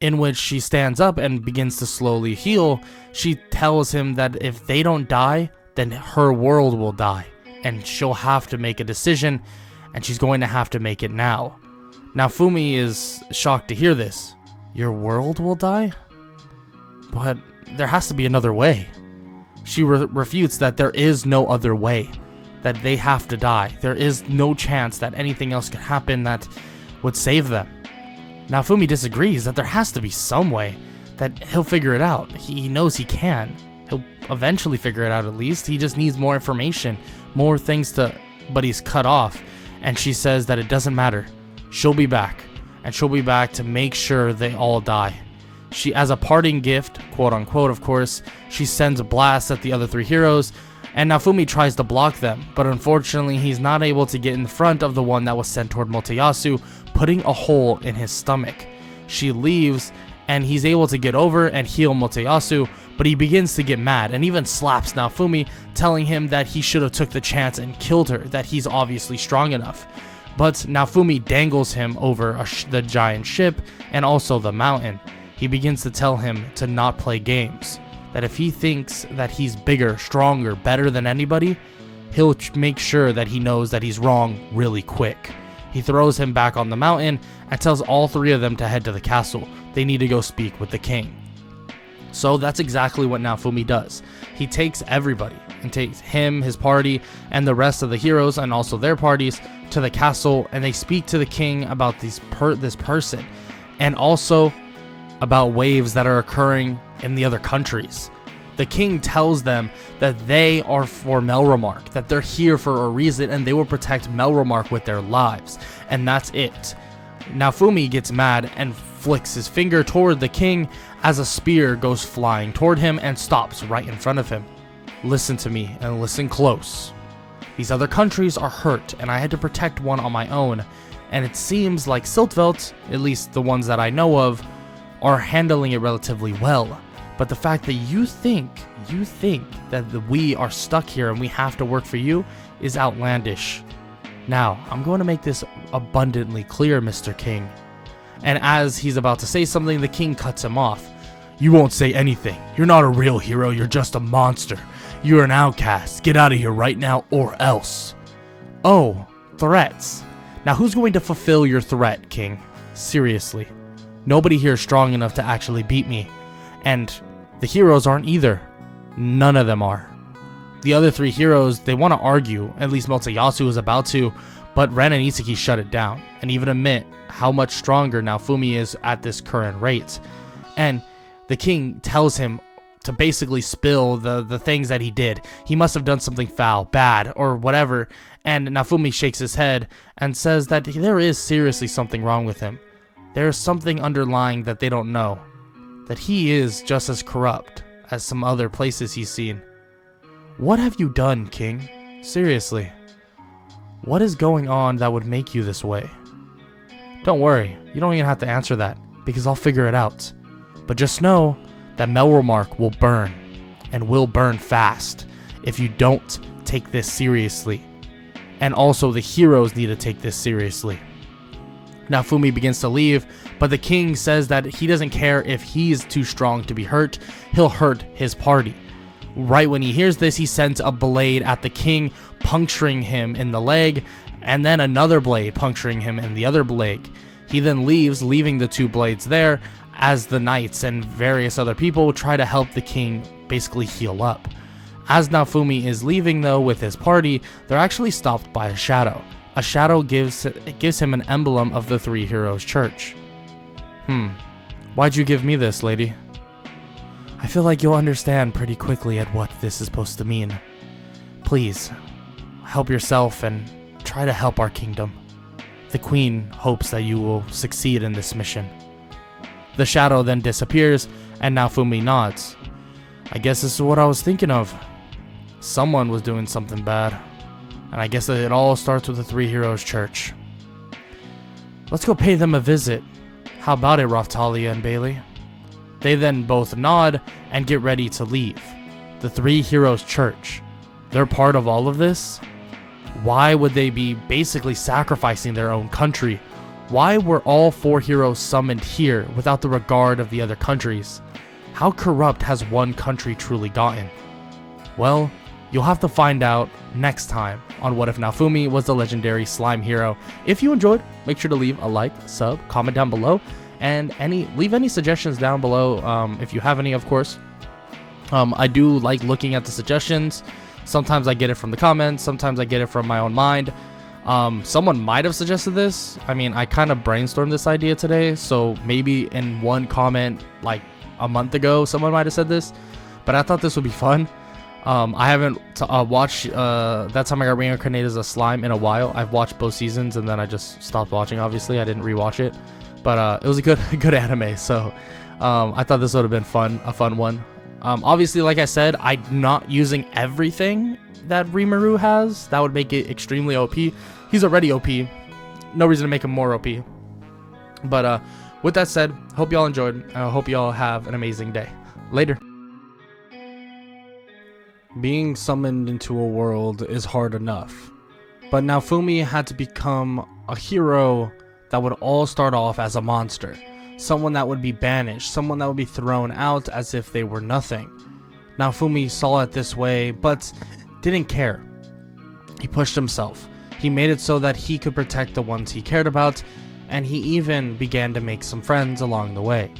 In which she stands up and begins to slowly heal. She tells him that if they don't die, then her world will die, and she'll have to make a decision, and she's going to have to make it now. Naofumi is shocked to hear this. Your world will die? But there has to be another way. She refutes that there is no other way, that they have to die. There is no chance that anything else could happen that would save them. Naofumi disagrees that there has to be some way, that he'll figure it out. He knows he can. He'll eventually figure it out at least. He just needs more information, more things but he's cut off. And she says that it doesn't matter. She'll be back. And she'll be back to make sure they all die. She, as a parting gift, quote unquote of course, she sends blasts at the other 3 heroes, and Naofumi tries to block them, but unfortunately he's not able to get in front of the one that was sent toward Motoyasu, putting a hole in his stomach. She leaves, and he's able to get over and heal Motoyasu, but he begins to get mad and even slaps Naofumi, telling him that he should have took the chance and killed her, that he's obviously strong enough. But Naofumi dangles him over the giant ship and also the mountain. He begins to tell him to not play games, that if he thinks that he's bigger, stronger, better than anybody, he'll make sure that he knows that he's wrong really quick. He throws him back on the mountain and tells all 3 of them to head to the castle. They need to go speak with the king. So that's exactly what Naofumi does. He takes everybody, and takes him, his party, and the rest of the heroes and also their parties to the castle, and they speak to the king about this person, and also about waves that are occurring in the other countries. The king tells them that they are for Melromark, that they're here for a reason, and they will protect Melromark with their lives, and that's it. Naofumi gets mad and flicks his finger toward the king as a spear goes flying toward him and stops right in front of him. Listen to me and listen close. These other countries are hurt, and I had to protect one on my own. And it seems like Siltvelt, at least the ones that I know of, are handling it relatively well. But the fact that you think that we are stuck here and we have to work for you is outlandish. Now, I'm going to make this abundantly clear, Mr. King. And as he's about to say something, the king cuts him off. You won't say anything. You're not a real hero, you're just a monster. You're an outcast. Get out of here right now or else. Oh, threats. Now who's going to fulfill your threat, King? Seriously. Nobody here is strong enough to actually beat me. And the heroes aren't either. None of them are. The other three heroes, they want to argue, at least Motoyasu is about to, but Ren and Isaki shut it down, and even admit how much stronger Naofumi is at this current rate. And the king tells him to basically spill the things that he did. He must have done something foul, bad, or whatever, and Naofumi shakes his head and says that there is seriously something wrong with him. There is something underlying that they don't know. That he is just as corrupt as some other places he's seen. What have you done, King? Seriously. What is going on that would make you this way? Don't worry, you don't even have to answer that, because I'll figure it out. But just know that Melromark will burn, and will burn fast, if you don't take this seriously. And also the heroes need to take this seriously. Naofumi begins to leave, but the king says that he doesn't care if he's too strong to be hurt, he'll hurt his party. Right when he hears this, he sends a blade at the king, puncturing him in the leg, and then another blade puncturing him in the other leg. He then leaves, leaving the two blades there, as the knights and various other people try to help the king basically heal up. As Naofumi is leaving though with his party, they're actually stopped by a shadow. A shadow gives him an emblem of the Three Heroes Church. Why'd you give me this, lady? I feel like you'll understand pretty quickly at what this is supposed to mean. Please, help yourself and try to help our kingdom. The queen hopes that you will succeed in this mission. The shadow then disappears, and Naofumi nods. I guess this is what I was thinking of. Someone was doing something bad. And I guess it all starts with the Three Heroes Church. Let's go pay them a visit. How about it, Raftalia and Bailey? They then both nod and get ready to leave. The Three Heroes Church. They're part of all of this? Why would they be basically sacrificing their own country? Why were all four heroes summoned here without the regard of the other countries? How corrupt has one country truly gotten? Well, you'll have to find out next time on What If Naofumi Was the Legendary Slime Hero. If you enjoyed, make sure to leave a like, sub, comment down below, and leave any suggestions down below if you have any, of course. I do like looking at the suggestions. Sometimes I get it from the comments, sometimes I get it from my own mind. Someone might have suggested this. I mean, I kind of brainstormed this idea today, so maybe in one comment like a month ago someone might have said this, but I thought this would be fun. I haven't watched That Time I Got Reincarnated as a Slime in a while. I've watched both seasons and then I just stopped watching. Obviously I didn't rewatch it, but it was a good anime, so I thought this would have been a fun one. Obviously, like I said, I'm not using everything that Rimuru has. That would make it extremely OP. He's already OP. No reason to make him more OP. But with that said, hope y'all enjoyed. I hope y'all have an amazing day. Later. Being summoned into a world is hard enough, but Naofumi had to become a hero that would all start off as a monster. Someone that would be banished, someone that would be thrown out as if they were nothing. Naofumi saw it this way, but didn't care. He pushed himself. He made it so that he could protect the ones he cared about, and he even began to make some friends along the way.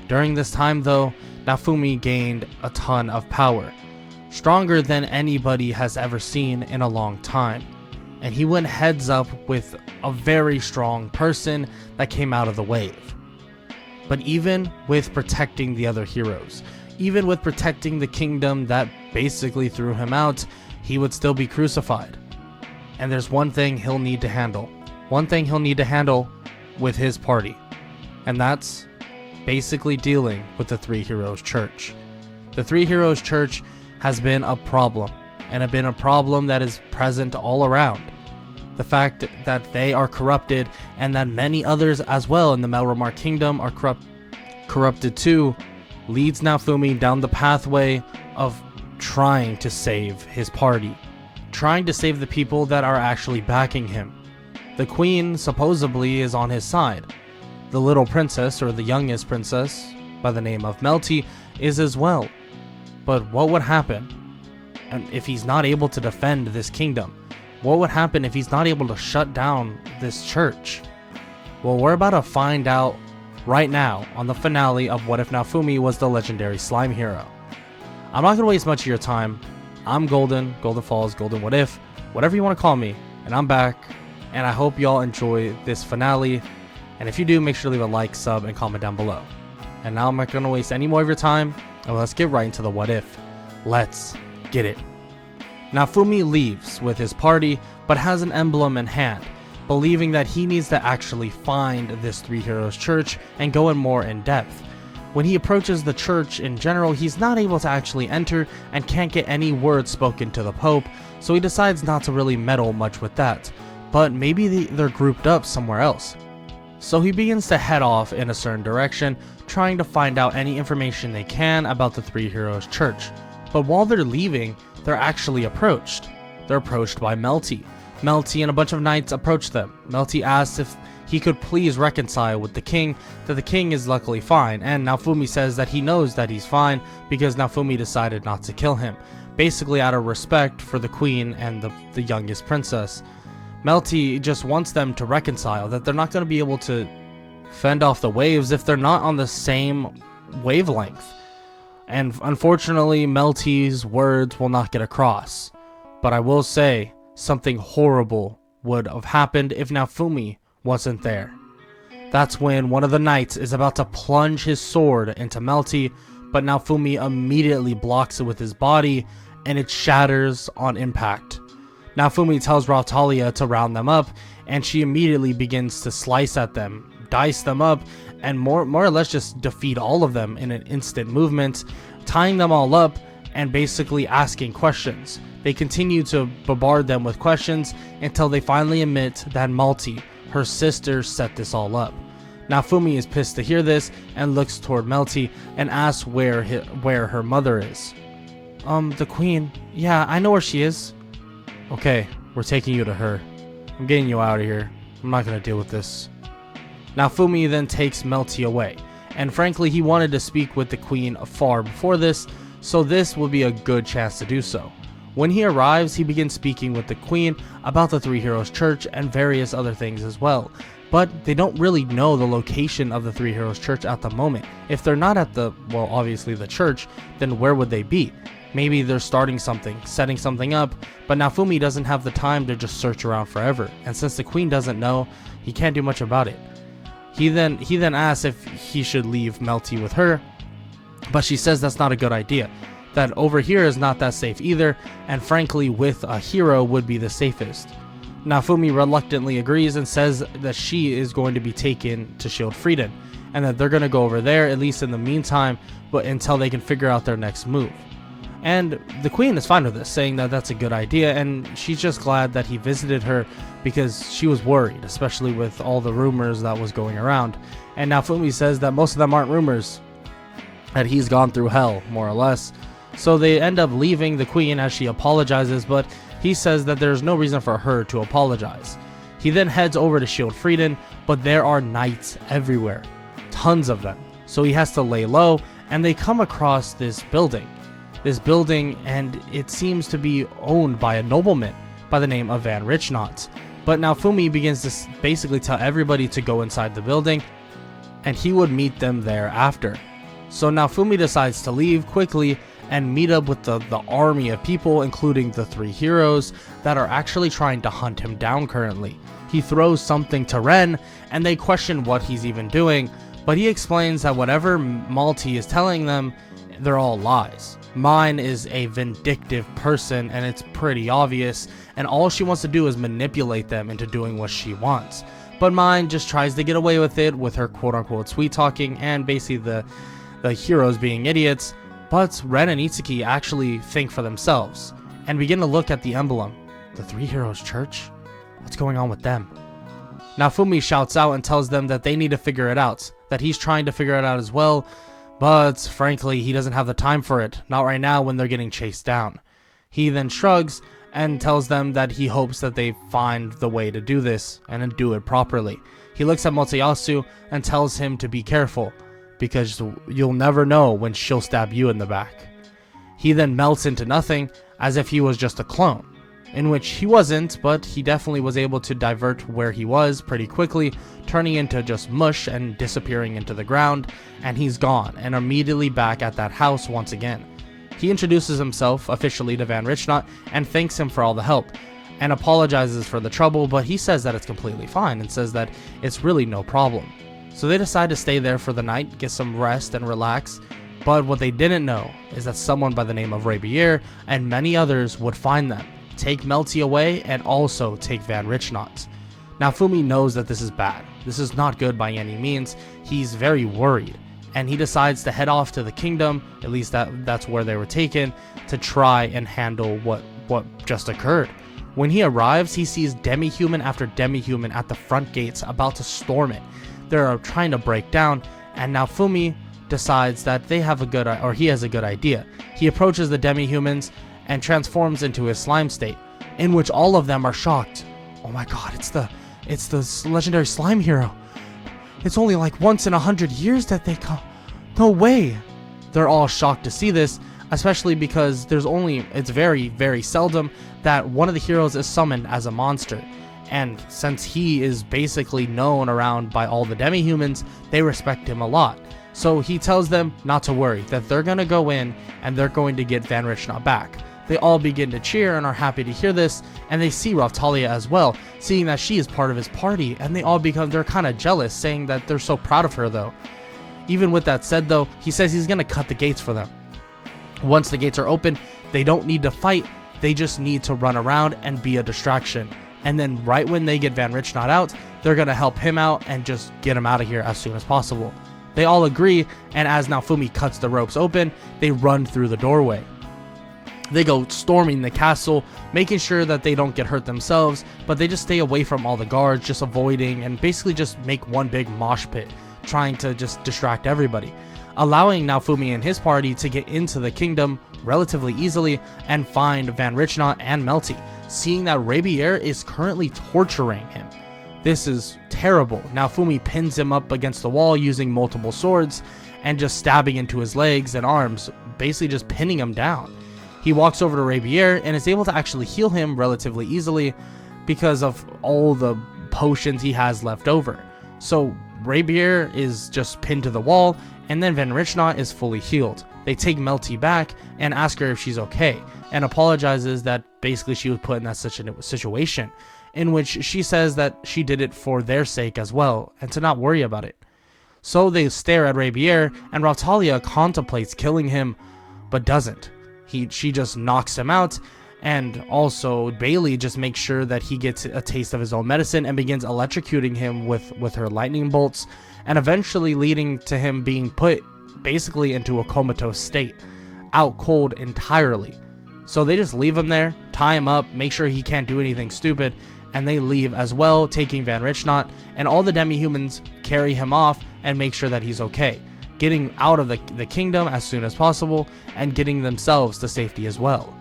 During this time though, Naofumi gained a ton of power, stronger than anybody has ever seen in a long time. And he went heads up with a very strong person that came out of the wave. But even with protecting the other heroes, even with protecting the kingdom that basically threw him out, he would still be crucified. And there's one thing he'll need to handle. One thing he'll need to handle with his party. And that's basically dealing with the Three Heroes Church. The Three Heroes Church has been a problem and have been a problem that is present all around. The fact that they are corrupted and that many others as well in the Melromar Kingdom are corrupted too leads Naofumi down the pathway of trying to save his party, trying to save the people that are actually backing him. The queen supposedly is on his side. The little princess, or the youngest princess, by the name of Melty, is as well. But what would happen if he's not able to defend this kingdom? What would happen if he's not able to shut down this church? Well, we're about to find out right now on the finale of What If Naofumi was the legendary slime hero. I'm not going to waste much of your time. I'm Golden Falls, Golden What If, whatever you want to call me, and I'm back, and I hope y'all enjoy this finale, and if you do, make sure to leave a like, sub, and comment down below. And now I'm not going to waste any more of your time, and let's get right into the What If. Let's get it. Naofumi leaves with his party, but has an emblem in hand, believing that he needs to actually find this Three Heroes Church and go in more in depth. When he approaches the church in general, he's not able to actually enter and can't get any words spoken to the Pope, so he decides not to really meddle much with that. But maybe they're grouped up somewhere else. So he begins to head off in a certain direction, trying to find out any information they can about the Three Heroes Church. But while they're leaving, they're actually approached. They're approached by Melty. Melty and a bunch of knights approach them. Melty asks if he could please reconcile with the king, that the king is luckily fine, and Naofumi says that he knows that he's fine because Naofumi decided not to kill him, basically out of respect for the queen and the youngest princess. Melty just wants them to reconcile, that they're not going to be able to fend off the waves if they're not on the same wavelength. And unfortunately, Melty's words will not get across. But I will say, something horrible would have happened if Naofumi wasn't there. That's when one of the knights is about to plunge his sword into Melty, but Naofumi immediately blocks it with his body, and it shatters on impact. Naofumi tells Rautalia to round them up, and she immediately begins to slice at them, dice them up, and more or less just defeat all of them in an instant movement, tying them all up and basically asking questions. They continue to bombard them with questions until they finally admit that Melty, her sister, set this all up. Naofumi is pissed to hear this and looks toward Melty and asks where her mother is. The queen. Yeah, I know where she is. Okay, we're taking you to her. I'm getting you out of here. I'm not gonna deal with this. Naofumi then takes Melty away, and frankly he wanted to speak with the queen far before this, so this will be a good chance to do so. When he arrives, he begins speaking with the queen about the Three Heroes Church and various other things as well, but they don't really know the location of the Three Heroes Church at the moment. If they're not at obviously the church, then where would they be? Maybe they're starting something, setting something up, but Naofumi doesn't have the time to just search around forever, and since the queen doesn't know, he can't do much about it. He then asks if he should leave Melty with her, but she says that's not a good idea, that over here is not that safe either, and frankly with a hero would be the safest. Naofumi reluctantly agrees and says that she is going to be taken to Shield Frieden, and that they're going to go over there at least in the meantime, but until they can figure out their next move. And the queen is fine with this, saying that that's a good idea, and she's just glad that he visited her because she was worried, especially with all the rumors that was going around. And Naofumi says that most of them aren't rumors, that he's gone through hell, more or less. So they end up leaving the queen as she apologizes, but he says that there's no reason for her to apologize. He then heads over to Shield Frieden, but there are knights everywhere, tons of them. So he has to lay low, and they come across this building, and it seems to be owned by a nobleman by the name of Van Richnot. But Naofumi begins to basically tell everybody to go inside the building, and he would meet them there after. So Naofumi decides to leave quickly and meet up with the army of people, including the Three Heroes, that are actually trying to hunt him down currently. He throws something to Ren, and they question what he's even doing, but he explains that whatever Melty is telling them, they're all lies. Mine is a vindictive person, and it's pretty obvious, and all she wants to do is manipulate them into doing what she wants. But Mine just tries to get away with it with her quote-unquote sweet talking and basically the heroes being idiots. But Ren and Itsuki actually think for themselves, and begin to look at the emblem. The Three Heroes Church? What's going on with them? Naofumi shouts out and tells them that they need to figure it out, that he's trying to figure it out as well, but frankly, he doesn't have the time for it, not right now when they're getting chased down. He then shrugs and tells them that he hopes that they find the way to do this and do it properly. He looks at Motoyasu and tells him to be careful, because you'll never know when she'll stab you in the back. He then melts into nothing as if he was just a clone, in which he wasn't, but he definitely was able to divert where he was pretty quickly, turning into just mush and disappearing into the ground, and he's gone and immediately back at that house once again. He introduces himself officially to Van Richnot and thanks him for all the help, and apologizes for the trouble, but he says that it's completely fine and says that it's really no problem. So they decide to stay there for the night, get some rest and relax, but what they didn't know is that someone by the name of Rabier and many others would find them, take Melty away, and also take Van Richnot. Naofumi knows that this is bad. This is not good by any means. He's very worried, and he decides to head off to the kingdom, at least that's where they were taken, to try and handle what just occurred. When he arrives, he sees demi-human after demi-human at the front gates about to storm it. They're trying to break down, and Naofumi decides that he has a good idea. He approaches the demi-humans and transforms into his slime state, in which all of them are shocked. Oh my god, it's the legendary slime hero. It's only like once in 100 years that they come. No way. They're all shocked to see this, especially because it's very, very seldom that one of the heroes is summoned as a monster. And since he is basically known around by all the demi-humans, they respect him a lot. So he tells them not to worry, that they're going to go in and they're going to get Van Richnot back. They all begin to cheer and are happy to hear this, and they see Raphtalia as well, seeing that she is part of his party, and they're kind of jealous, saying that they're so proud of her though. Even with that said though, he says he's going to cut the gates for them. Once the gates are open, they don't need to fight, they just need to run around and be a distraction. And then right when they get Van Richnot out, they're going to help him out and just get him out of here as soon as possible. They all agree, and as Naofumi cuts the ropes open, they run through the doorway. They go storming the castle, making sure that they don't get hurt themselves, but they just stay away from all the guards, just avoiding and basically just make one big mosh pit, trying to just distract everybody, allowing Naofumi and his party to get into the kingdom relatively easily and find Van Richnot and Melty, seeing that Rabier is currently torturing him. This is terrible. Naofumi pins him up against the wall using multiple swords and just stabbing into his legs and arms, basically just pinning him down. He walks over to Rabier and is able to actually heal him relatively easily because of all the potions he has left over. So Rabier is just pinned to the wall, and then Van Richnot is fully healed. They take Melty back and ask her if she's okay, and apologizes that basically she was put in that such a situation, in which she says that she did it for their sake as well, and to not worry about it. So they stare at Rabier, and Raphtalia contemplates killing him, but doesn't. She just knocks him out, and also Bailey just makes sure that he gets a taste of his own medicine and begins electrocuting him with her lightning bolts, and eventually leading to him being put basically into a comatose state, out cold entirely. So they just leave him there, tie him up, make sure he can't do anything stupid, and they leave as well, taking Van Richnot, and all the demi-humans carry him off and make sure that he's okay, getting out of the kingdom as soon as possible and getting themselves to safety as well.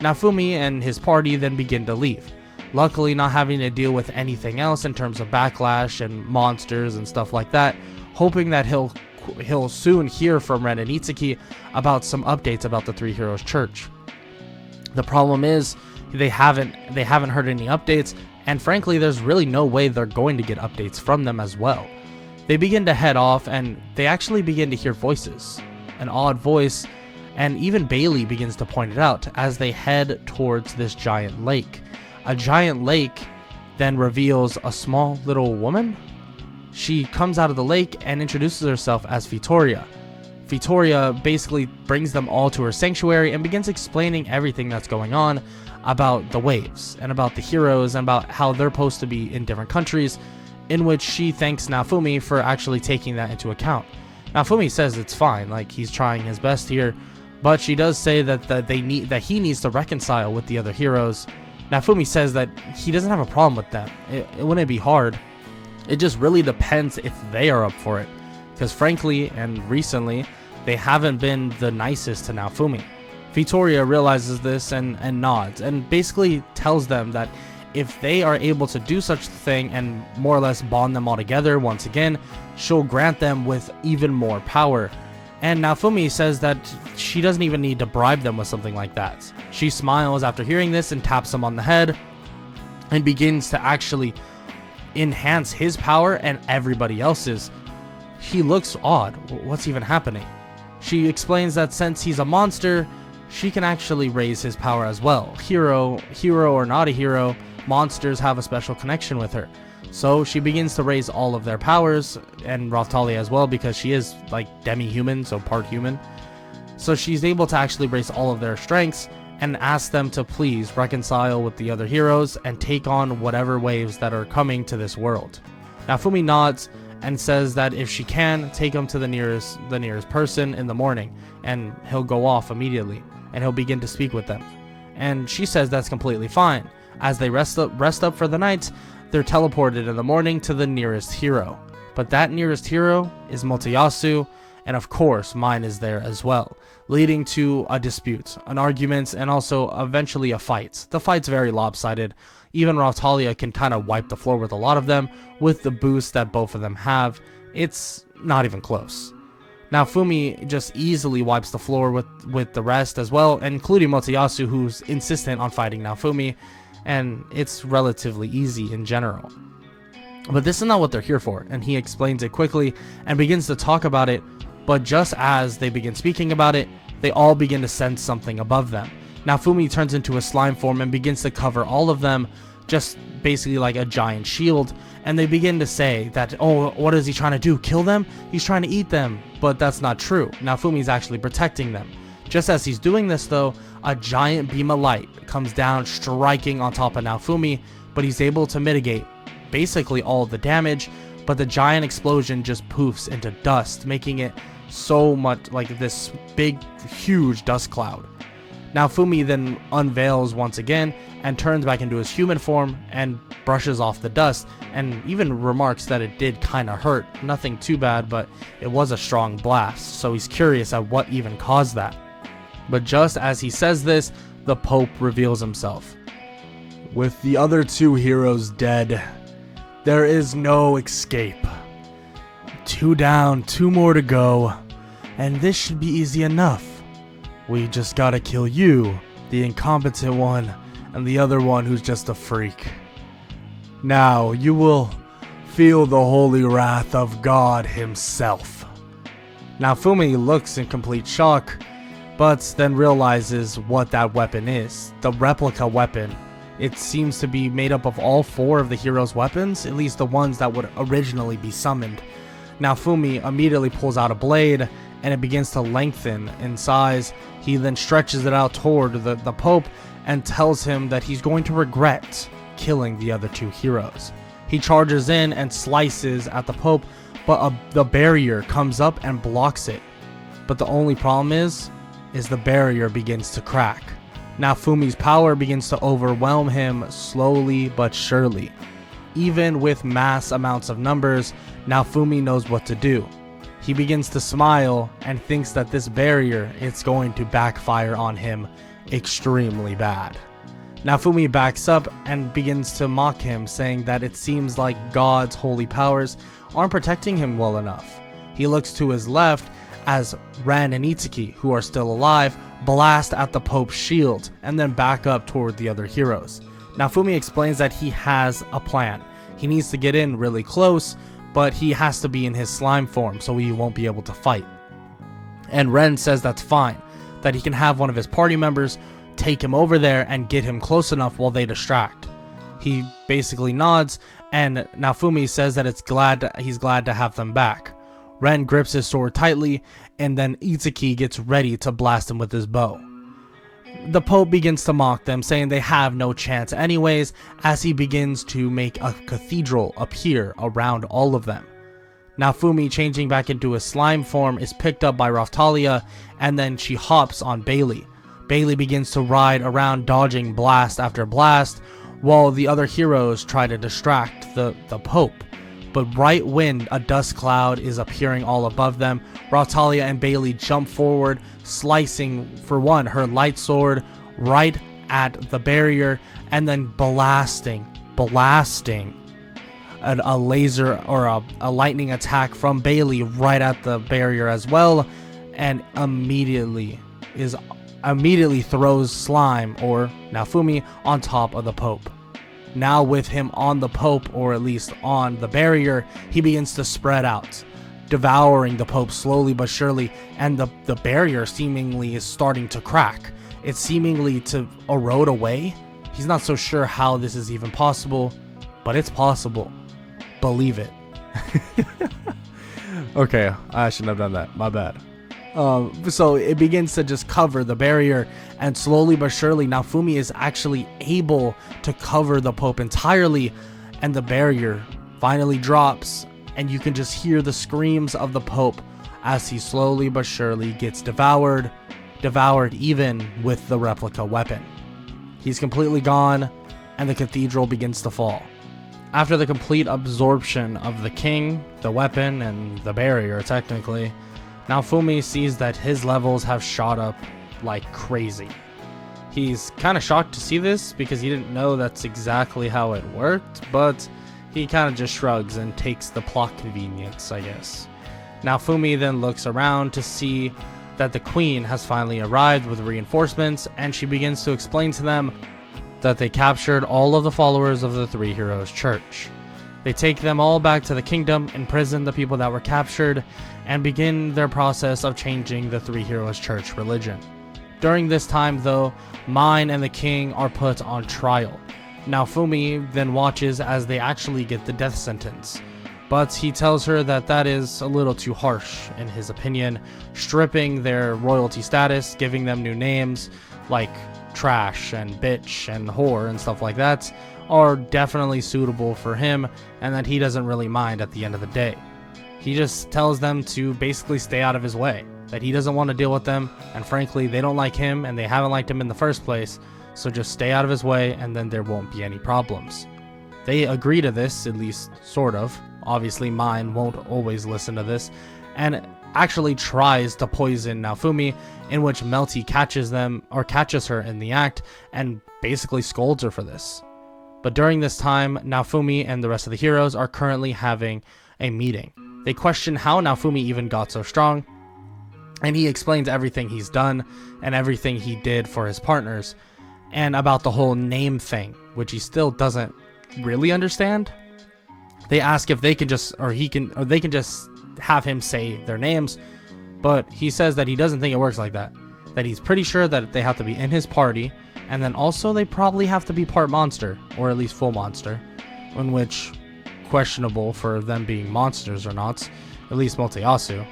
Naofumi and his party then begin to leave, luckily not having to deal with anything else in terms of backlash and monsters and stuff like that, hoping that he'll soon hear from Ren and Itsuki about some updates about the Three Heroes Church. The problem is they haven't heard any updates, and frankly there's really no way they're going to get updates from them as well. They begin to head off, and they actually begin to hear voices, an odd voice, and even Bailey begins to point it out as they head towards this giant lake. A giant lake then reveals a small little woman. She comes out of the lake and introduces herself as Fitoria. Fitoria basically brings them all to her sanctuary and begins explaining everything that's going on about the waves and about the heroes and about how they're supposed to be in different countries, in which she thanks Naofumi for actually taking that into account. Naofumi says it's fine, like he's trying his best here, But she does say that he needs to reconcile with the other heroes. Naofumi says that he doesn't have a problem with that. It wouldn't be hard. It just really depends if they are up for it. Because frankly, and recently, they haven't been the nicest to Naofumi. Vittoria realizes this and nods, and basically tells them that if they are able to do such a thing and more or less bond them all together once again, she'll grant them with even more power. And Naofumi says that she doesn't even need to bribe them with something like that. She smiles after hearing this and taps him on the head and begins to actually enhance his power and everybody else's. He looks odd. What's even happening? She explains that since he's a monster, she can actually raise his power as well. Hero or not a hero, monsters have a special connection with her. So she begins to raise all of their powers, and Raphtalia as well, because she is like demi-human, so part human. So she's able to actually raise all of their strengths and ask them to please reconcile with the other heroes and take on whatever waves that are coming to this world. Naofumi nods and says that if she can, take him to the nearest person in the morning, and he'll go off immediately, and he'll begin to speak with them. And she says that's completely fine. As they rest up for the night, they're teleported in the morning to the nearest hero. But that nearest hero is Motoyasu, and of course mine is there as well, leading to a dispute, an argument, and also eventually a fight. The fight's very lopsided. Even Raphtalia can kind of wipe the floor with a lot of them with the boost that both of them have. It's not even close. Naofumi just easily wipes the floor with the rest as well, including Motoyasu, who's insistent on fighting Naofumi, and it's relatively easy in general. But this is not what they're here for, and he explains it quickly and begins to talk about it, but just as they begin speaking about it, they all begin to sense something above them. Naofumi turns into a slime form and begins to cover all of them, just basically like a giant shield, and they begin to say that, oh, what is he trying to do, kill them? He's trying to eat them, but that's not true. Naofumi's actually protecting them. Just as he's doing this though, a giant beam of light comes down, striking on top of Naofumi, but he's able to mitigate basically all of the damage, but the giant explosion just poofs into dust, making it so much like this big, huge dust cloud. Naofumi then unveils once again and turns back into his human form and brushes off the dust, and even remarks that it did kind of hurt. Nothing too bad, but it was a strong blast, so he's curious at what even caused that. But just as he says this, the Pope reveals himself. With the other two heroes dead, there is no escape. 2 down, 2 more to go, and this should be easy enough. We just gotta kill you, the incompetent one, and the other one who's just a freak. Now you will feel the holy wrath of God himself. Naofumi looks in complete shock, but then realizes what that weapon is. The replica weapon. It seems to be made up of all 4 of the heroes' weapons, at least the ones that would originally be summoned. Naofumi immediately pulls out a blade, and it begins to lengthen in size. He then stretches it out toward the Pope and tells him that he's going to regret killing the other 2 heroes. He charges in and slices at the Pope, but the barrier comes up and blocks it. But the only problem is the barrier begins to crack. Naofumi's power begins to overwhelm him slowly but surely. Even with mass amounts of numbers, Naofumi knows what to do. He begins to smile and thinks that this barrier is going to backfire on him extremely bad. Naofumi backs up and begins to mock him, saying that it seems like God's holy powers aren't protecting him well enough. He looks to his left as Ren and Itsuki, who are still alive, blast at the Pope's shield and then back up toward the other heroes. Naofumi explains that he has a plan. He needs to get in really close, but he has to be in his slime form so he won't be able to fight. And Ren says that's fine, that he can have one of his party members take him over there and get him close enough while they distract. He basically nods, and Naofumi says that he's glad to have them back. Ren grips his sword tightly, and then Itsuki gets ready to blast him with his bow. The Pope begins to mock them, saying they have no chance anyways, as he begins to make a cathedral appear around all of them. Naofumi, changing back into a slime form, is picked up by Raphtalia, and then she hops on Bailey. Bailey begins to ride around, dodging blast after blast, while the other heroes try to distract the Pope. But right when a dust cloud is appearing all above them, Raphtalia and Bailey jump forward, slicing, for one, her light sword right at the barrier, and then blasting a laser or a lightning attack from Bailey right at the barrier as well, and immediately throws Slime, or Naofumi, on top of the Pope. Now with him on the Pope, or at least on the barrier, he begins to spread out, devouring the Pope slowly but surely, and the barrier seemingly is starting to crack. It's seemingly to erode away. He's not so sure how this is even possible, but it's possible. Believe it. Okay, I shouldn't have done that. My bad. So it begins to just cover the barrier, and slowly but surely Naofumi is actually able to cover the Pope entirely, and the barrier finally drops, and you can just hear the screams of the Pope as he slowly but surely gets devoured even with the replica weapon. He's completely gone, and the cathedral begins to fall. After the complete absorption of the king, the weapon, and the barrier technically, Naofumi sees that his levels have shot up like crazy. He's kind of shocked to see this because he didn't know that's exactly how it worked, but he kind of just shrugs and takes the plot convenience, I guess. Naofumi then looks around to see that the queen has finally arrived with reinforcements, and she begins to explain to them that they captured all of the followers of the Three Heroes Church. They take them all back to the kingdom, imprison the people that were captured, and begin their process of changing the Three Heroes Church religion. During this time, though, Mine and the king are put on trial. Naofumi then watches as they actually get the death sentence, but he tells her that that is a little too harsh in his opinion, stripping their royalty status, giving them new names like trash and bitch and whore and stuff like that are definitely suitable for him, and that he doesn't really mind at the end of the day. He just tells them to basically stay out of his way, that he doesn't want to deal with them, and frankly they don't like him and they haven't liked him in the first place, so just stay out of his way and then there won't be any problems. They agree to this, at least sort of. Obviously Mine won't always listen to this, and actually tries to poison Naofumi, in which Melty catches her in the act and basically scolds her for this. But during this time, Naofumi and the rest of the heroes are currently having a meeting. They question how Naofumi even got so strong, and he explains everything he's done and everything he did for his partners, and about the whole name thing, which he still doesn't really understand. They ask if they can just have him say their names, but he says that he doesn't think it works like that. That he's pretty sure that they have to be in his party, and then also they probably have to be part monster, or at least full monster, in which questionable for them being monsters or not, at least Multiyasu.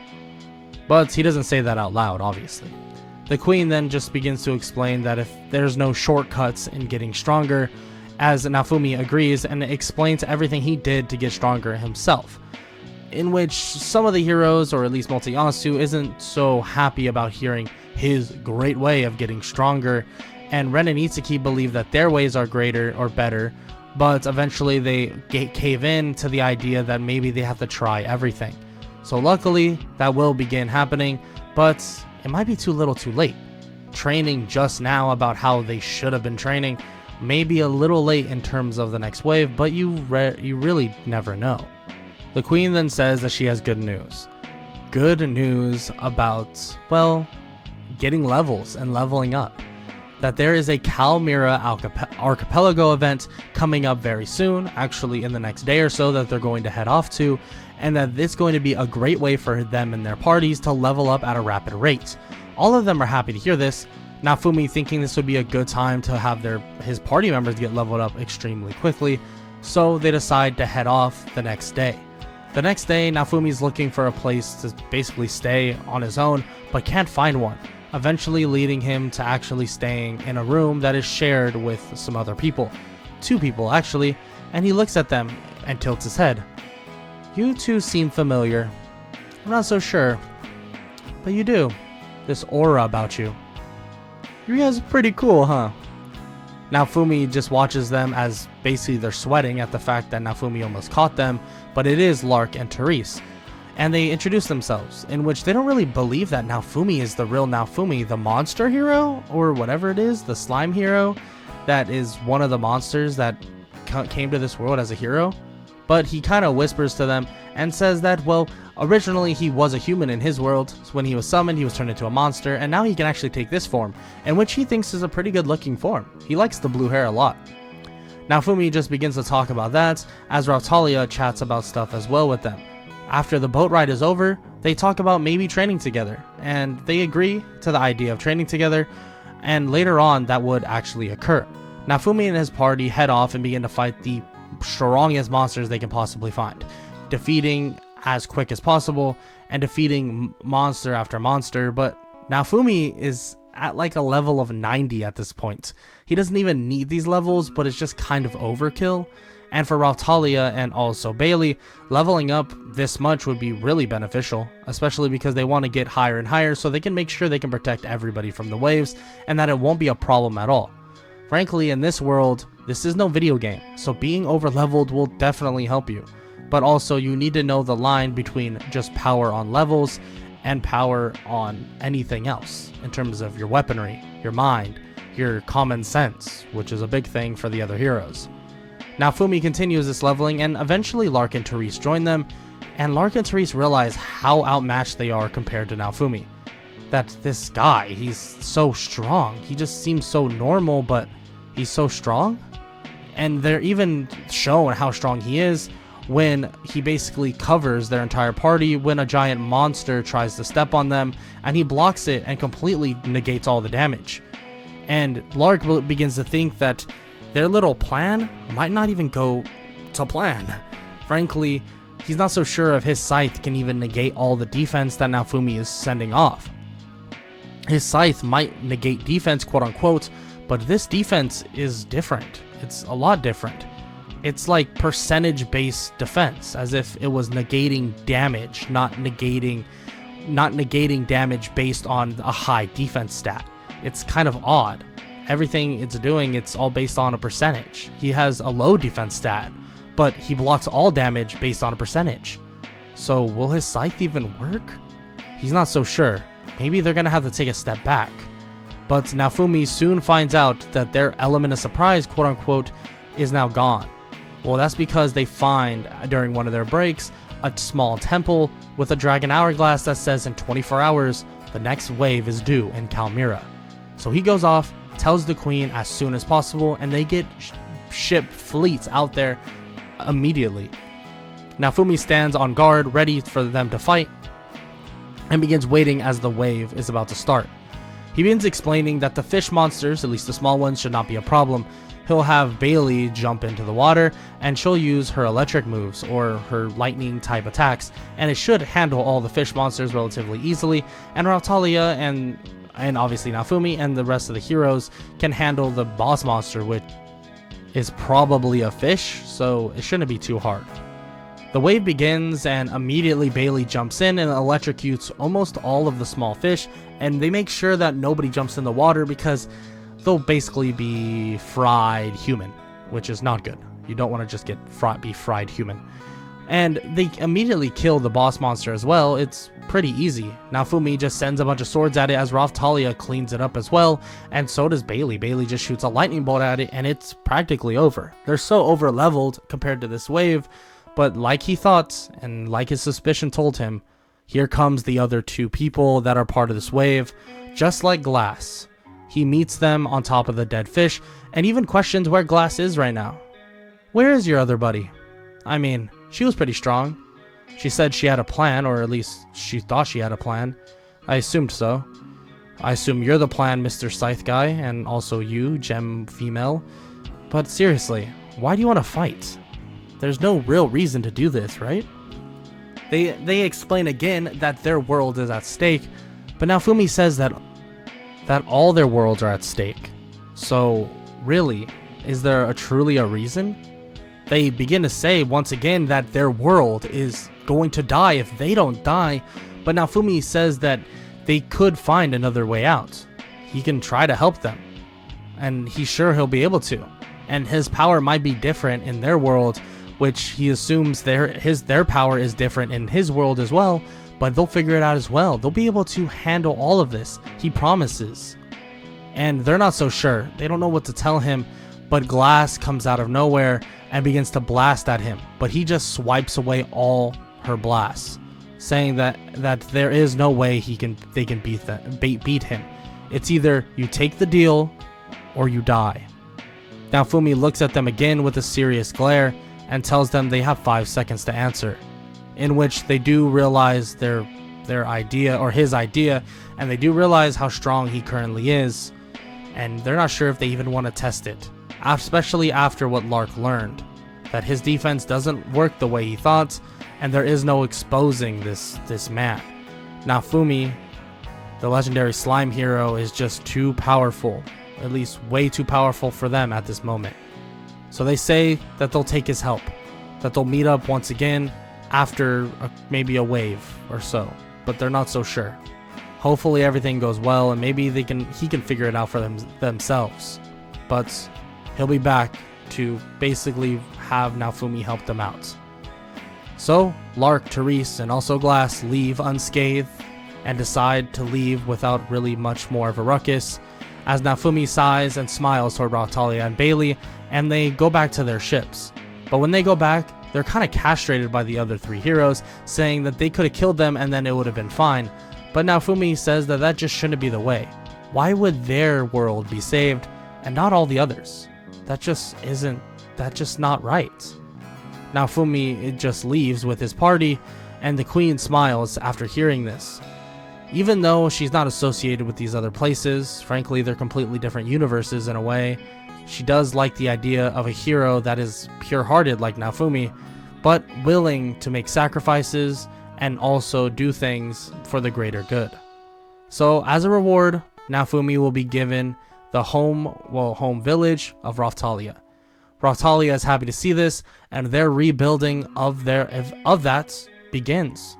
But he doesn't say that out loud, obviously. The queen then just begins to explain that if there's no shortcuts in getting stronger, as Naofumi agrees and explains everything he did to get stronger himself, in which some of the heroes, or at least Multiyasu, isn't so happy about hearing his great way of getting stronger, and Ren and Itsuki believe that their ways are greater or better, but eventually they cave in to the idea that maybe they have to try everything. So luckily, that will begin happening, but it might be too little too late. Training just now about how they should have been training may be a little late in terms of the next wave, but you really never know. The queen then says that she has good news. Good news about, well, getting levels and leveling up. That there is a Calmira Archipelago event coming up very soon, actually in the next day or so, that they're going to head off to, and that it's going to be a great way for them and their parties to level up at a rapid rate. All of them are happy to hear this, Naofumi thinking this would be a good time to have his party members get leveled up extremely quickly, so they decide to head off the next day. The next day, Naofumi's looking for a place to basically stay on his own, but can't find one, eventually leading him to actually staying in a room that is shared with some other people. 2 people, actually, and he looks at them and tilts his head. You two seem familiar. I'm not so sure, but you do. This aura about you. You guys are pretty cool, huh? Naofumi just watches them as basically they're sweating at the fact that Naofumi almost caught them, but it is Lark and Therese. And they introduce themselves, in which they don't really believe that Naofumi is the real Naofumi, the monster hero, or whatever it is, the slime hero, that is one of the monsters that came to this world as a hero. But he kind of whispers to them and says that, well, originally he was a human in his world. So when he was summoned, he was turned into a monster, and now he can actually take this form, and which he thinks is a pretty good looking form. He likes the blue hair a lot. Naofumi just begins to talk about that, as Rautalia chats about stuff as well with them. After the boat ride is over, they talk about maybe training together, and they agree to the idea of training together, and later on that would actually occur. Naofumi and his party head off and begin to fight the strongest monsters they can possibly find, defeating as quick as possible and defeating monster after monster. But Naofumi is at like a level of 90 at this point. He doesn't even need these levels, but it's just kind of overkill. And for Rautalia and also Bailey, leveling up this much would be really beneficial, especially because they want to get higher and higher so they can make sure they can protect everybody from the waves and that it won't be a problem at all. Frankly, in this world, this is no video game, so being over-leveled will definitely help you. But also, you need to know the line between just power on levels and power on anything else, in terms of your weaponry, your mind, your common sense, which is a big thing for the other heroes. Naofumi continues this leveling, and eventually Lark and Therese join them, and Lark and Therese realize how outmatched they are compared to Naofumi. That this guy, he's so strong. He just seems so normal, but he's so strong. And they're even shown how strong he is when he basically covers their entire party when a giant monster tries to step on them, and he blocks it and completely negates all the damage. And Lark begins to think that their little plan might not even go to plan. Frankly, he's not so sure if his scythe can even negate all the defense that Naofumi is sending off. His scythe might negate defense, quote unquote, but this defense is different. It's a lot different. It's like percentage-based defense, as if it was negating damage, not negating damage based on a high defense stat. It's kind of odd. Everything it's doing, it's all based on a percentage. He has a low defense stat, but he blocks all damage based on a percentage. So will his scythe even work? He's not so sure. Maybe they're gonna have to take a step back. But Naofumi soon finds out that their element of surprise, quote unquote, is now gone. Well, that's because they find, during one of their breaks, a small temple with a dragon hourglass that says in 24 hours, the next wave is due in Kalmyra. So he goes off, tells the queen as soon as possible, and they get ship fleets out there immediately. Naofumi stands on guard, ready for them to fight, and begins waiting as the wave is about to start. He begins explaining that the fish monsters, at least the small ones, should not be a problem. He'll have Bailey jump into the water, and she'll use her electric moves or her lightning type attacks, and it should handle all the fish monsters relatively easily. And Rautalia and obviously Naofumi and the rest of the heroes can handle the boss monster, which is probably a fish, so it shouldn't be too hard. The wave begins, and immediately Bailey jumps in and electrocutes almost all of the small fish, and they make sure that nobody jumps in the water because they'll basically be fried human, which is not good. You don't want to just be fried human. And they immediately kill the boss monster as well. It's pretty easy. Naofumi just sends a bunch of swords at it as Rautalia cleans it up as well, and so does Bailey. Bailey just shoots a lightning bolt at it, and it's practically over. They're so over leveled compared to this wave, but like he thought, and like his suspicion told him, here comes the other two people that are part of this wave, just like Glass. He meets them on top of the dead fish, and even questions where Glass is right now. Where is your other buddy? I mean, she was pretty strong. She said she had a plan, or at least she thought she had a plan. I assumed so. I assume you're the plan, Mr. Scythe guy, and also you, Gem female. But seriously, why do you want to fight? There's no real reason to do this, right? They explain again that their world is at stake, but Naofumi says that all their worlds are at stake. So, really, is there truly a reason? They begin to say once again that their world is going to die if they don't die, but Naofumi says that they could find another way out. He can try to help them, and he's sure he'll be able to. And his power might be different in their world, which he assumes their power is different in his world as well, but they'll figure it out as well. They'll be able to handle all of this, he promises. And they're not so sure. They don't know what to tell him, but Glass comes out of nowhere and begins to blast at him, but he just swipes away all her blasts, saying that there is no way they can beat him. It's either you take the deal or you die. Naofumi looks at them again with a serious glare and tells them they have 5 seconds to answer, in which they do realize their idea, or his idea, and they do realize how strong he currently is, and they're not sure if they even want to test it, especially after what Lark learned, that his defense doesn't work the way he thought, and there is no exposing this man. Naofumi, the legendary slime hero, is just too powerful, at least way too powerful for them at this moment. So they say that they'll take his help, that they'll meet up once again after maybe a wave or so, but they're not so sure. Hopefully everything goes well, and maybe he can figure it out for themselves. But he'll be back to basically have Naofumi help them out. So Lark, Therese, and also Glass leave unscathed and decide to leave without really much more of a ruckus, as Naofumi sighs and smiles toward Raphtalia and Bailey, and they go back to their ships. But when they go back, they're kind of castrated by the other 3 heroes, saying that they could have killed them and then it would have been fine. But Naofumi says that just shouldn't be the way. Why would their world be saved and not all the others? That's just not right. Naofumi just leaves with his party, and the queen smiles after hearing this. Even though she's not associated with these other places, frankly they're completely different universes in a way, she does like the idea of a hero that is pure-hearted like Naofumi, but willing to make sacrifices and also do things for the greater good. So as a reward, Naofumi will be given the home village of Raphtalia. Raphtalia is happy to see this, and their rebuilding of that begins.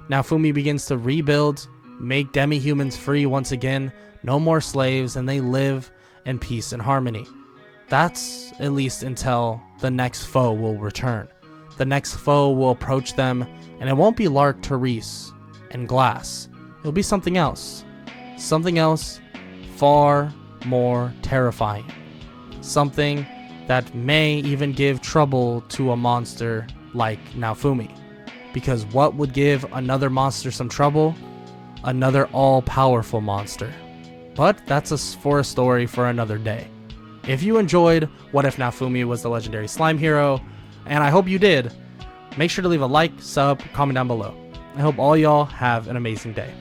Naofumi begins to rebuild, make demi-humans free once again, no more slaves, and they live in peace and harmony. That's at least until the next foe will return. The next foe will approach them, and it won't be Lark, Therese, and Glass. It'll be something else. Something else far more terrifying. Something that may even give trouble to a monster like Naofumi. Because what would give another monster some trouble? Another all-powerful monster. But that's for a story for another day. If you enjoyed What If Naofumi Was the Legendary Slime Hero, and I hope you did, make sure to leave a like, sub, comment down below. I hope all y'all have an amazing day.